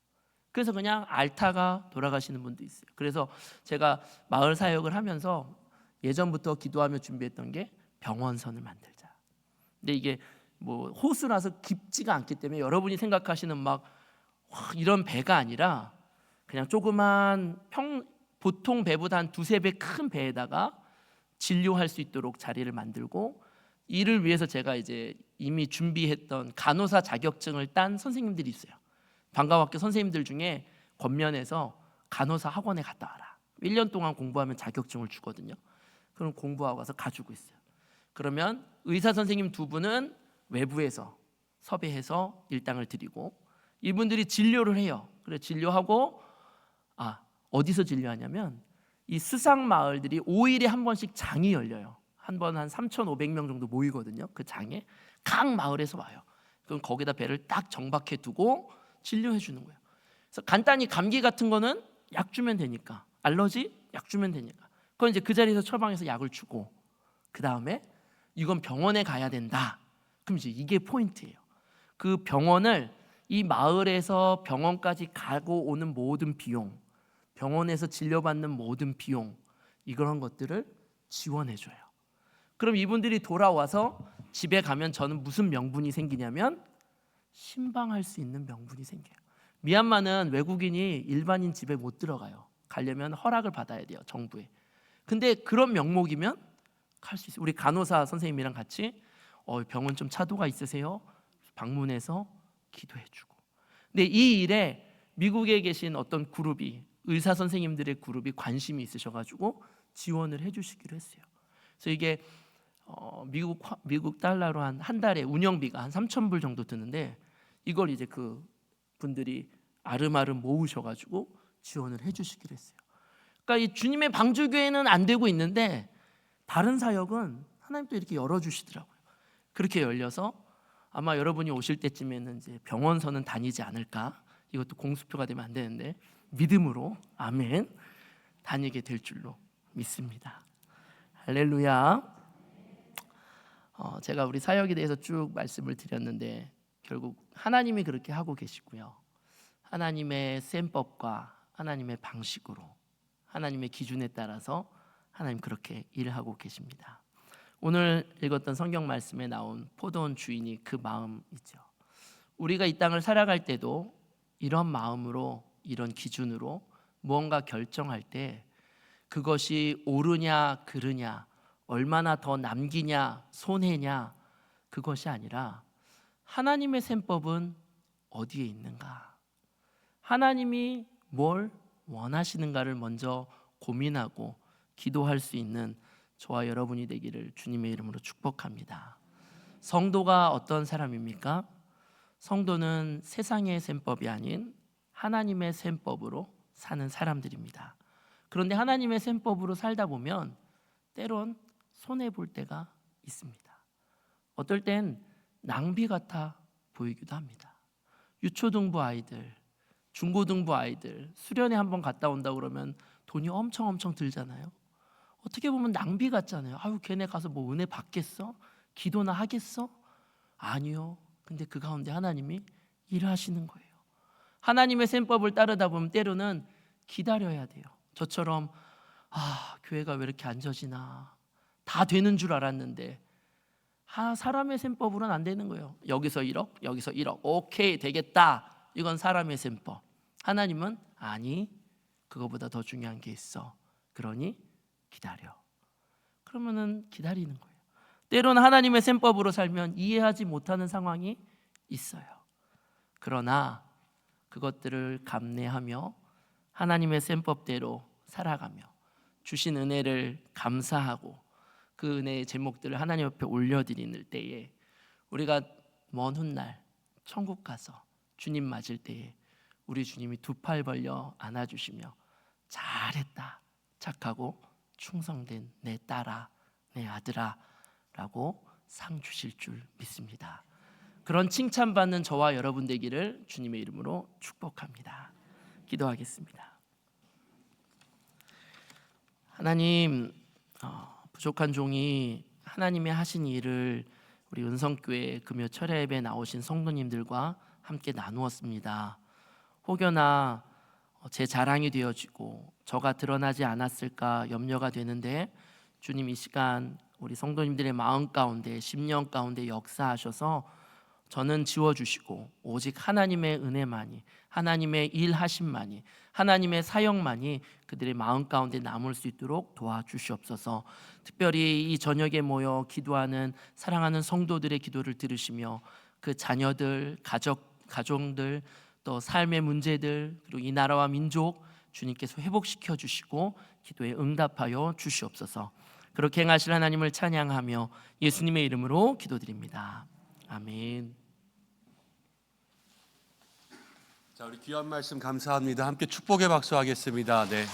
그래서 그냥 앓다가 돌아가시는 분도 있어요. 그래서 제가 마을 사역을 하면서 예전부터 기도하며 준비했던 게 병원선을 만들자. 근데 이게 뭐 호수라서 깊지가 않기 때문에 여러분이 생각하시는 막 이런 배가 아니라 그냥 조그만 보통 배보다 한 두세 배 큰 배에다가 진료할 수 있도록 자리를 만들고, 이를 위해서 제가 이제 이미 준비했던 간호사 자격증을 딴 선생님들이 있어요. 방과학교 선생님들 중에 권면해서 간호사 학원에 갔다 와라. 1년 동안 공부하면 자격증을 주거든요. 그럼 공부하고 와서 가지고 있어요. 그러면 의사 선생님 2분은 외부에서 섭외해서 일당을 드리고, 이분들이 진료를 해요. 그래 진료하고, 어디서 진료하냐면 이 수상 마을들이 5일에 한 번씩 장이 열려요. 한 번 한 3,500명 정도 모이거든요. 그 장에 각 마을에서 와요. 그럼 거기다 배를 딱 정박해 두고 진료해 주는 거예요. 그래서 간단히 감기 같은 거는 약 주면 되니까, 알러지 약 주면 되니까, 그건 이제 그 자리에서 처방해서 약을 주고, 그 다음에 이건 병원에 가야 된다. 그럼 이제 이게 포인트예요. 그 병원을, 이 마을에서 병원까지 가고 오는 모든 비용, 병원에서 진료받는 모든 비용, 이런 것들을 지원해줘요. 그럼 이분들이 돌아와서 집에 가면 저는 무슨 명분이 생기냐면 신방할 수 있는 명분이 생겨요. 미얀마는 외국인이 일반인 집에 못 들어가요. 가려면 허락을 받아야 돼요, 정부에. 근데 그런 명목이면 갈 수 있어요. 우리 간호사 선생님이랑 같이 병원 좀 차도가 있으세요? 방문해서 기도해주고. 근데 이 일에 미국에 계신 어떤 그룹이, 의사 선생님들의 그룹이 관심이 있으셔가지고 지원을 해주시기로 했어요. 그래서 이게 미국 달러로 한 달에 운영비가 한 3,000불 정도 드는데, 이걸 이제 그 분들이 아름아름 모으셔가지고 지원을 해주시기로 했어요. 그러니까 이 주님의 방주교회는 안 되고 있는데 다른 사역은 하나님 또 이렇게 열어주시더라고요. 그렇게 열려서 아마 여러분이 오실 때쯤에는 이제 병원서는 다니지 않을까. 이것도 공수표가 되면 안 되는데 믿음으로 아멘 다니게 될 줄로 믿습니다. 할렐루야. 제가 우리 사역에 대해서 쭉 말씀을 드렸는데 결국 하나님이 그렇게 하고 계시고요. 하나님의 셈법과 하나님의 방식으로, 하나님의 기준에 따라서 하나님 그렇게 일하고 계십니다. 오늘 읽었던 성경 말씀에 나온 포도원 주인이 그 마음이죠. 우리가 이 땅을 살아갈 때도 이런 마음으로, 이런 기준으로 무언가 결정할 때 그것이 옳으냐 그르냐, 얼마나 더 남기냐 손해냐, 그것이 아니라 하나님의 셈법은 어디에 있는가, 하나님이 뭘 원하시는가를 먼저 고민하고 기도할 수 있는 저와 여러분이 되기를 주님의 이름으로 축복합니다. 성도가 어떤 사람입니까? 성도는 세상의 셈법이 아닌 하나님의 셈법으로 사는 사람들입니다. 그런데 하나님의 셈법으로 살다 보면 때론 손해볼 때가 있습니다. 어떨 땐 낭비 같아 보이기도 합니다. 유초등부 아이들, 중고등부 아이들 수련회 한번 갔다 온다 그러면 돈이 엄청 들잖아요. 어떻게 보면 낭비 같잖아요. 아유, 걔네 가서 뭐 은혜 받겠어? 기도나 하겠어? 아니요. 근데 그 가운데 하나님이 일하시는 거예요. 하나님의 셈법을 따르다 보면 때로는 기다려야 돼요. 저처럼 교회가 왜 이렇게 안 져지나, 다 되는 줄 알았는데 사람의 셈법으로는 안 되는 거예요. 여기서 1억, 여기서 1억, 오케이 되겠다. 이건 사람의 셈법. 하나님은 아니, 그거보다 더 중요한 게 있어. 그러니 기다려. 그러면은 기다리는 거예요. 때로는 하나님의 셈법으로 살면 이해하지 못하는 상황이 있어요. 그러나 그것들을 감내하며 하나님의 셈법대로 살아가며 주신 은혜를 감사하고 그 은혜의 제목들을 하나님 앞에 올려드리는 때에 우리가 먼 훗날 천국 가서 주님 맞을 때에 우리 주님이 두 팔 벌려 안아주시며 잘했다, 착하고 충성된 내 딸아, 내 아들아 라고 상 주실 줄 믿습니다. 그런 칭찬받는 저와 여러분 되기를 주님의 이름으로 축복합니다. 기도하겠습니다. 하나님, 부족한 종이 하나님의 하신 일을 우리 은성교회 금요 철야 예배에 나오신 성도님들과 함께 나누었습니다. 혹여나 제 자랑이 되어지고 저가 드러나지 않았을까 염려가 되는데, 주님 이 시간 우리 성도님들의 마음 가운데, 심령 가운데 역사하셔서 저는 지워주시고 오직 하나님의 은혜만이, 하나님의 일하심만이, 하나님의 사역만이 그들의 마음 가운데 남을 수 있도록 도와주시옵소서. 특별히 이 저녁에 모여 기도하는 사랑하는 성도들의 기도를 들으시며 그 자녀들, 가정들, 또 삶의 문제들, 그리고 이 나라와 민족 주님께서 회복시켜 주시고 기도에 응답하여 주시옵소서. 그렇게 행하실 하나님을 찬양하며 예수님의 이름으로 기도드립니다. 아멘. 자, 우리 귀한 말씀 감사합니다. 함께 축복의 박수 하겠습니다. 네.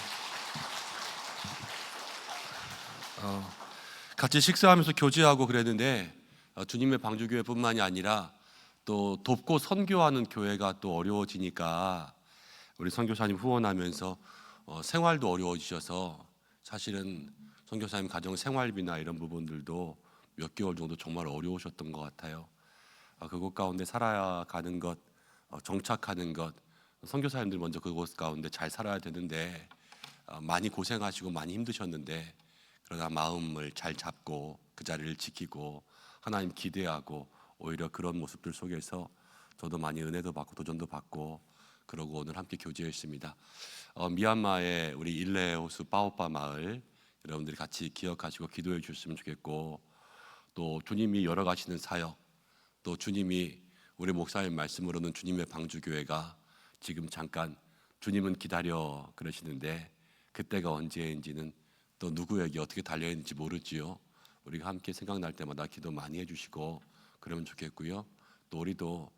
같이 식사하면서 교제하고 그랬는데 주님의 방주교회뿐만이 아니라 또 돕고 선교하는 교회가 또 어려워지니까 우리 선교사님 후원하면서 생활도 어려워지셔서 사실은 선교사님 가정 생활비나 이런 부분들도 몇 개월 정도 정말 어려우셨던 것 같아요. 그곳 가운데 살아가는 것, 정착하는 것, 선교사님들 먼저 그곳 가운데 잘 살아야 되는데 많이 고생하시고 많이 힘드셨는데, 그러나 마음을 잘 잡고 그 자리를 지키고 하나님 기대하고 오히려 그런 모습들 속에서 저도 많이 은혜도 받고 도전도 받고 그러고 오늘 함께 교제했습니다. 미얀마의 우리 일레 호수 빠오빠 마을 여러분들이 같이 기억하시고 기도해 주셨으면 좋겠고, 또 주님이 열어가시는 사역, 또 주님이 우리 목사님 말씀으로는 주님의 방주교회가 지금 잠깐 주님은 기다려 그러시는데 그때가 언제인지는 또 누구에게 어떻게 달려야 하는지 모르지요. 우리가 함께 생각날 때마다 기도 많이 해주시고 그러면 좋겠고요. 또 우리도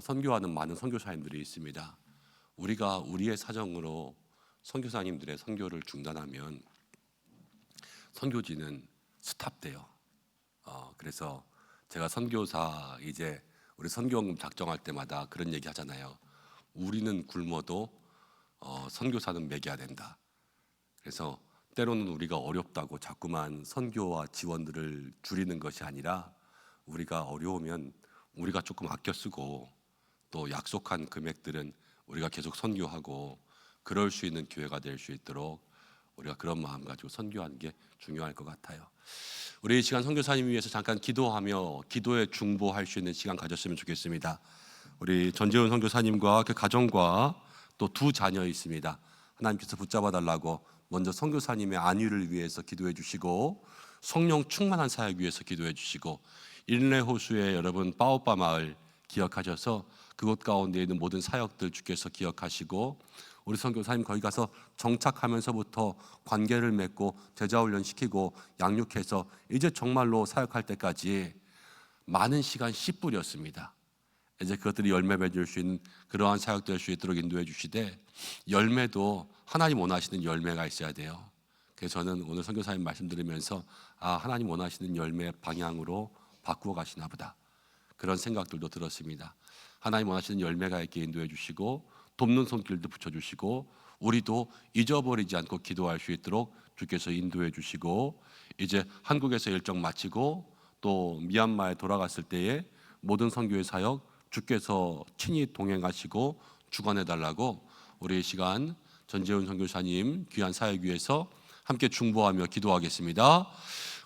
선교하는 많은 선교사님들이 있습니다. 우리가 우리의 사정으로 선교사님들의 선교를 중단하면 선교지는 스탑돼요. 그래서 제가 선교사 이제 우리 선교원금 작정할 때마다 그런 얘기 하잖아요. 우리는 굶어도 선교사는 먹여야 된다. 그래서 때로는 우리가 어렵다고 자꾸만 선교와 지원들을 줄이는 것이 아니라 우리가 어려우면 우리가 조금 아껴 쓰고 또 약속한 금액들은 우리가 계속 선교하고 그럴 수 있는 교회가 될 수 있도록 우리가 그런 마음 가지고 선교하는 게 중요할 것 같아요. 우리 이 시간 선교사님 위해서 잠깐 기도하며 기도에 중보할 수 있는 시간 가졌으면 좋겠습니다. 우리 전재훈 선교사님과 그 가정과 또 두 자녀 있습니다. 하나님께서 붙잡아 달라고 먼저 선교사님의 안위를 위해서 기도해 주시고 성령 충만한 사역 위해서 기도해 주시고 일레 호수의 여러분 빠오빠 마을 기억하셔서 그곳 가운데 있는 모든 사역들 주께서 기억하시고 우리 선교사님 거기 가서 정착하면서부터 관계를 맺고 제자훈련 시키고 양육해서 이제 정말로 사역할 때까지 많은 시간 씨 뿌렸습니다. 이제 그것들이 열매 맺을 수 있는 그러한 사역 될 수 있도록 인도해 주시되 열매도 하나님 원하시는 열매가 있어야 돼요. 그래서 저는 오늘 선교사님 말씀 들으면서 하나님 원하시는 열매 방향으로 바꾸어 가시나 보다 그런 생각들도 들었습니다. 하나님 원하시는 열매가 있게 인도해 주시고 돕는 손길도 붙여주시고 우리도 잊어버리지 않고 기도할 수 있도록 주께서 인도해 주시고 이제 한국에서 일정 마치고 또 미얀마에 돌아갔을 때에 모든 선교의 사역 주께서 친히 동행하시고 주관해 달라고 우리 이 시간 전재훈 선교사님 귀한 사역 위해서 함께 중보하며 기도하겠습니다.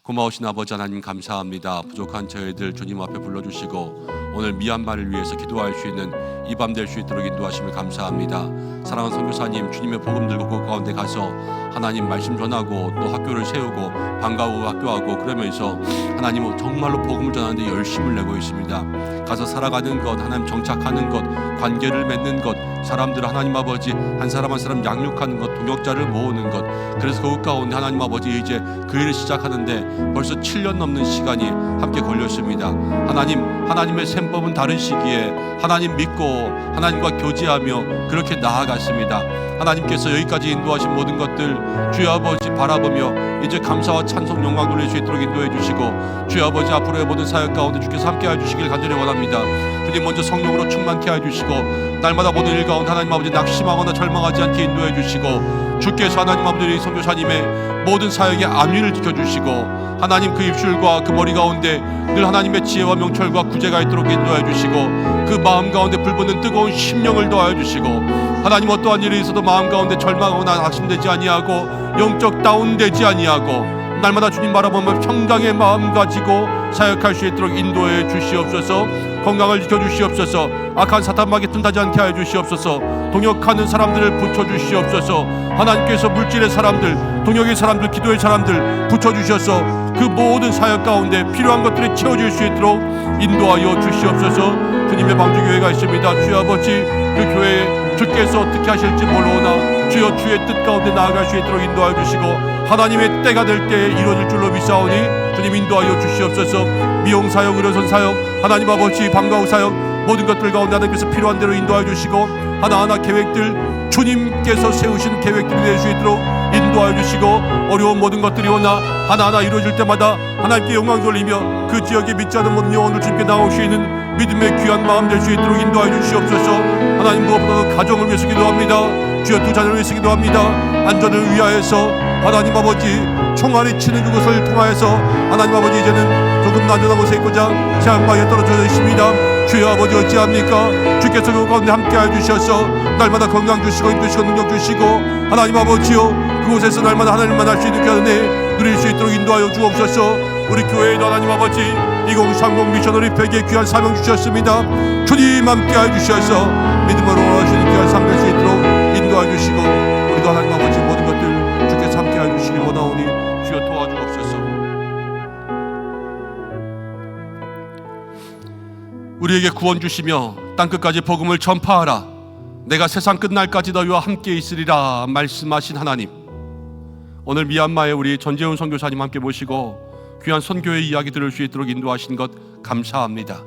고마우신 아버지 하나님 감사합니다. 부족한 저희들 주님 앞에 불러주시고 오늘 미얀마를 위해서 기도할 수 있는 이 밤 될 수 있도록 인도하심을 감사합니다. 사랑하는 선교사님 주님의 복음 들고 그 가운데 가서 하나님 말씀 전하고 또 학교를 세우고 방과후 학교하고 그러면서 하나님 정말로 복음을 전하는데 열심을 내고 있습니다. 가서 살아가는 것, 하나님 정착하는 것, 관계를 맺는 것, 사람들 하나님 아버지 한 사람 한 사람 양육하는 것, 동역자를 모으는 것. 그래서 그 가운데 하나님 아버지 이제 그 일을 시작하는데 벌써 7년 넘는 시간이 함께 걸렸습니다. 하나님의 셈법은 다른 시기에 하나님 믿고 하나님과 교제하며 그렇게 나아갔습니다. 하나님께서 여기까지 인도하신 모든 것들 주여 아버지 바라보며 이제 감사와 찬송 영광 돌릴 수 있도록 인도해 주시고, 주여 아버지 앞으로의 모든 사역 가운데 주께서 함께 해주시길 간절히 원합니다. 주님 먼저 성령으로 충만케 해주시고, 날마다 모든 일 가운데 하나님 아버지 낙심하거나 절망하지 않게 인도해 주시고, 주께서 하나님 아버지 선교사님의 모든 사역의 안위를 지켜주시고, 하나님 그 입술과 그 머리 가운데 늘 하나님의 지혜와 명철과 구제가 있도록 인도해 주시고, 그 마음 가운데 불붙는 뜨거운 심령을 더하여 주시고, 하나님 어떠한 일이 있어도 마음 가운데 절망하거나 낙심되지 아니하고 영적 다운되지 아니하고 날마다 주님 바라보며 평강의 마음 가지고 사역할 수 있도록 인도해 주시옵소서. 건강을 지켜주시옵소서. 악한 사탄 마귀 틈타지 않게 하여 주시옵소서. 동역하는 사람들을 붙여주시옵소서. 하나님께서 물질의 사람들, 동역의 사람들, 기도의 사람들 붙여주셔서 그 모든 사역 가운데 필요한 것들이 채워질 수 있도록 인도하여 주시옵소서. 주님의 방주교회가 있습니다. 주여 아버지, 그 교회에 주께서 어떻게 하실지 모르오나 주여 주의 뜻 가운데 나아갈 수 있도록 인도하여 주시고, 하나님의 때가 될 때에 이루어질 줄로 믿사오니 주님 인도하여 주시옵소서. 미용사역, 의료선 사역, 하나님 아버지 방과후 사역 모든 것들 가운데 하나님께서 필요한 대로 인도하여 주시고, 하나하나 계획들 주님께서 세우신 계획들이 될 수 있도록 인도하여 주시고, 어려운 모든 것들이 오나 하나하나 이루어질 때마다 하나님께 영광 돌리며 그 지역에 믿지 않는 모든 영혼을 주님께 나올 수 있는 믿음의 귀한 마음 될 수 있도록 인도하여 주시옵소서. 하나님 무엇보다도 가정을 위해서 기도합니다. 주여 두 자녀를 위해서 기도합니다. 안전을 위하여서 하나님 아버지 총알이 치는 그것을 통하여서 하나님 아버지 이제는 조금 안전한 곳에 있고자 세상방에 떨어져 있습니다. 주여 아버지 어찌합니까? 주께서 그 가운데 함께하여 주셔서 날마다 건강 주시고 힘 주시고 능력 주시고, 하나님 아버지요 그곳에서 날마다 하나님을 만날 수 있는 귀한 은혜 누릴 수 있도록 인도하여 주옵소서. 우리 교회에도 하나님 아버지 2030 미셔너리 100의 귀한 사명 주셨습니다. 주님 함께하여 주셔서 믿음으로 원하시는 귀한 삶 될 수 있도록 인도하여 주시고, 우리도 하나님 아버지 모든 것들 주께서 함께하여 주시길 원하오니 주여 도와주옵소서. 우리에게 구원 주시며 땅끝까지 복음을 전파하라. 내가 세상 끝날까지 너희와 함께 있으리라 말씀하신 하나님, 오늘 미얀마에 우리 전재훈 선교사님 함께 모시고 귀한 선교의 이야기 들을 수 있도록 인도하신 것 감사합니다.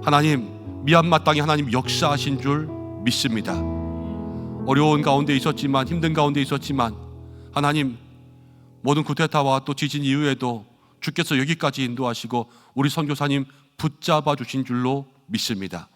하나님, 미얀마 땅에 하나님 역사하신 줄 믿습니다. 어려운 가운데 있었지만, 힘든 가운데 있었지만 하나님 모든 쿠데타와 또 지진 이후에도 주께서 여기까지 인도하시고 우리 선교사님 붙잡아 주신 줄로 믿습니다.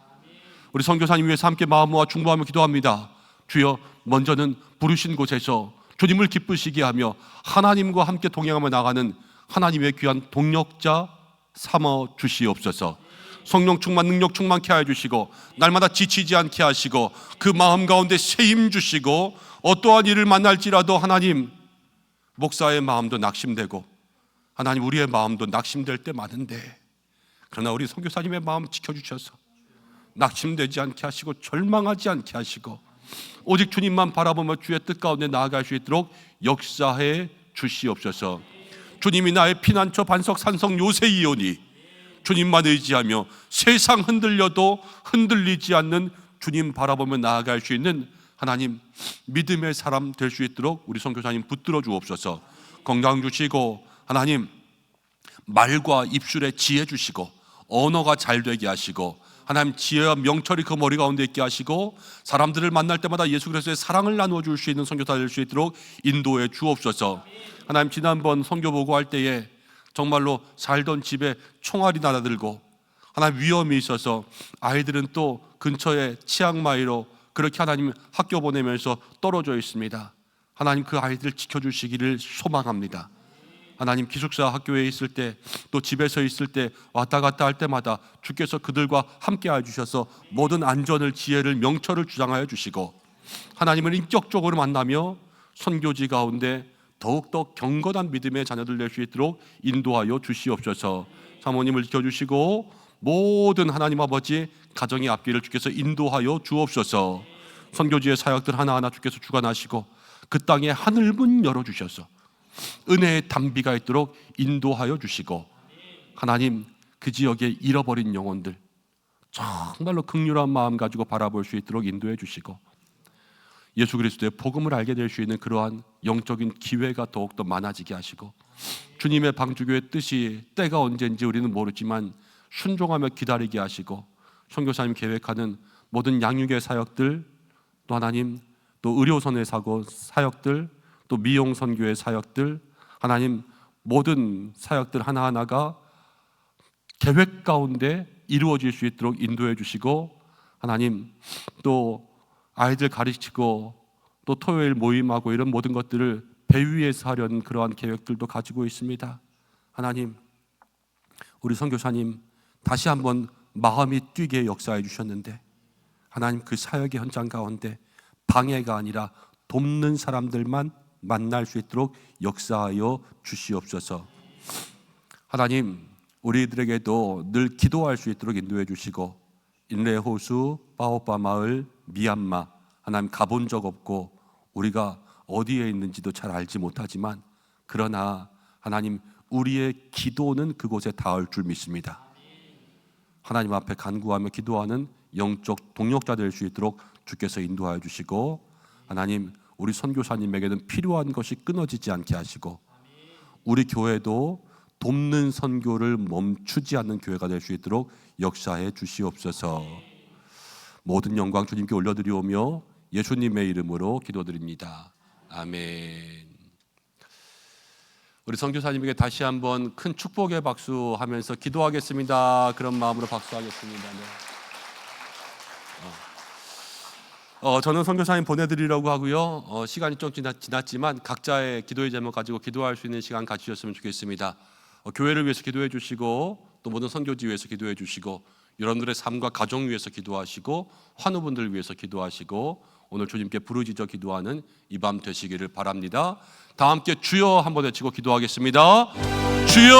우리 선교사님 위해서 함께 마음 모아 중보하며 기도합니다. 주여, 먼저는 부르신 곳에서 주님을 기쁘시게 하며 하나님과 함께 동행하며 나가는 하나님의 귀한 동력자 삼아 주시옵소서. 성령 충만, 능력 충만케 하여 주시고, 날마다 지치지 않게 하시고, 그 마음 가운데 새 힘 주시고, 어떠한 일을 만날지라도 하나님 목사의 마음도 낙심되고 하나님 우리의 마음도 낙심될 때 많은데, 그러나 우리 선교사님의 마음 지켜주셔서 낙심되지 않게 하시고 절망하지 않게 하시고 오직 주님만 바라보며 주의 뜻 가운데 나아갈 수 있도록 역사해 주시옵소서. 주님이 나의 피난처 반석 산성 요새이오니 주님만 의지하며 세상 흔들려도 흔들리지 않는 주님 바라보며 나아갈 수 있는 하나님 믿음의 사람 될 수 있도록 우리 선교사님 붙들어 주옵소서. 건강 주시고 하나님 말과 입술에 지혜 주시고 언어가 잘 되게 하시고 하나님 지혜와 명철이 그 머리 가운데 있게 하시고 사람들을 만날 때마다 예수 그리스도의 사랑을 나누어 줄 수 있는 선교사 될 수 있도록 인도해 주옵소서. 하나님 지난번 선교 보고할 때에 정말로 살던 집에 총알이 날아들고 하나님 위험이 있어서 아이들은 또 근처에 치앙마이로 그렇게 하나님 학교 보내면서 떨어져 있습니다. 하나님 그 아이들 지켜주시기를 소망합니다. 하나님 기숙사 학교에 있을 때 또 집에서 있을 때 왔다 갔다 할 때마다 주께서 그들과 함께 해주셔서 모든 안전을 지혜를 명철을 주장하여 주시고 하나님을 인격적으로 만나며 선교지 가운데 더욱더 경건한 믿음의 자녀들 될 수 있도록 인도하여 주시옵소서. 사모님을 지켜주시고 모든 하나님 아버지 가정의 앞길을 주께서 인도하여 주옵소서. 선교지의 사역들 하나하나 주께서 주관하시고 그 땅에 하늘문 열어주셔서 은혜의 담비가 있도록 인도하여 주시고 하나님 그 지역에 잃어버린 영혼들 정말로 긍휼한 마음 가지고 바라볼 수 있도록 인도해 주시고 예수 그리스도의 복음을 알게 될 수 있는 그러한 영적인 기회가 더욱더 많아지게 하시고 주님의 방주교의 뜻이 때가 언제인지 우리는 모르지만 순종하며 기다리게 하시고 선교사님 계획하는 모든 양육의 사역들, 또 하나님 또 의료선의 사역들, 또 미용 선교의 사역들, 하나님 모든 사역들 하나하나가 계획 가운데 이루어질 수 있도록 인도해 주시고, 하나님 또 아이들 가르치고 또 토요일 모임하고 이런 모든 것들을 배 위에서 하려는 그러한 계획들도 가지고 있습니다. 하나님, 우리 선교사님 다시 한번 마음이 뛰게 역사해 주셨는데, 하나님 그 사역의 현장 가운데 방해가 아니라 돕는 사람들만 만날 수 있도록 역사하여 주시옵소서. 하나님, 우리들에게도 늘 기도할 수 있도록 인도해 주시고, 인레 호수, 빠오빠 마을, 미얀마, 하나님 가본 적 없고 우리가 어디에 있는지도 잘 알지 못하지만, 그러나 하나님 우리의 기도는 그곳에 닿을 줄 믿습니다. 하나님 앞에 간구하며 기도하는 영적 동력자 될 수 있도록 주께서 인도하여 주시고, 하나님 우리 선교사님에게는 필요한 것이 끊어지지 않게 하시고, 우리 교회도 돕는 선교를 멈추지 않는 교회가 될 수 있도록 역사해 주시옵소서. 모든 영광 주님께 올려드리오며 예수님의 이름으로 기도드립니다. 아멘. 우리 선교사님에게 다시 한번 큰 축복의 박수 하면서 기도하겠습니다. 그런 마음으로 박수하겠습니다. 네. 저는 선교사님 보내드리려고 하고요. 시간이 좀 지났지만 각자의 기도의 제목 가지고 기도할 수 있는 시간 가지셨으면 좋겠습니다. 교회를 위해서 기도해 주시고, 또 모든 선교지 위해서 기도해 주시고, 여러분들의 삶과 가정 위해서 기도하시고, 환우분들 위해서 기도하시고, 오늘 주님께 부르짖어 기도하는 이 밤 되시기를 바랍니다. 다 함께 주여 한번 외치고 기도하겠습니다. 주여!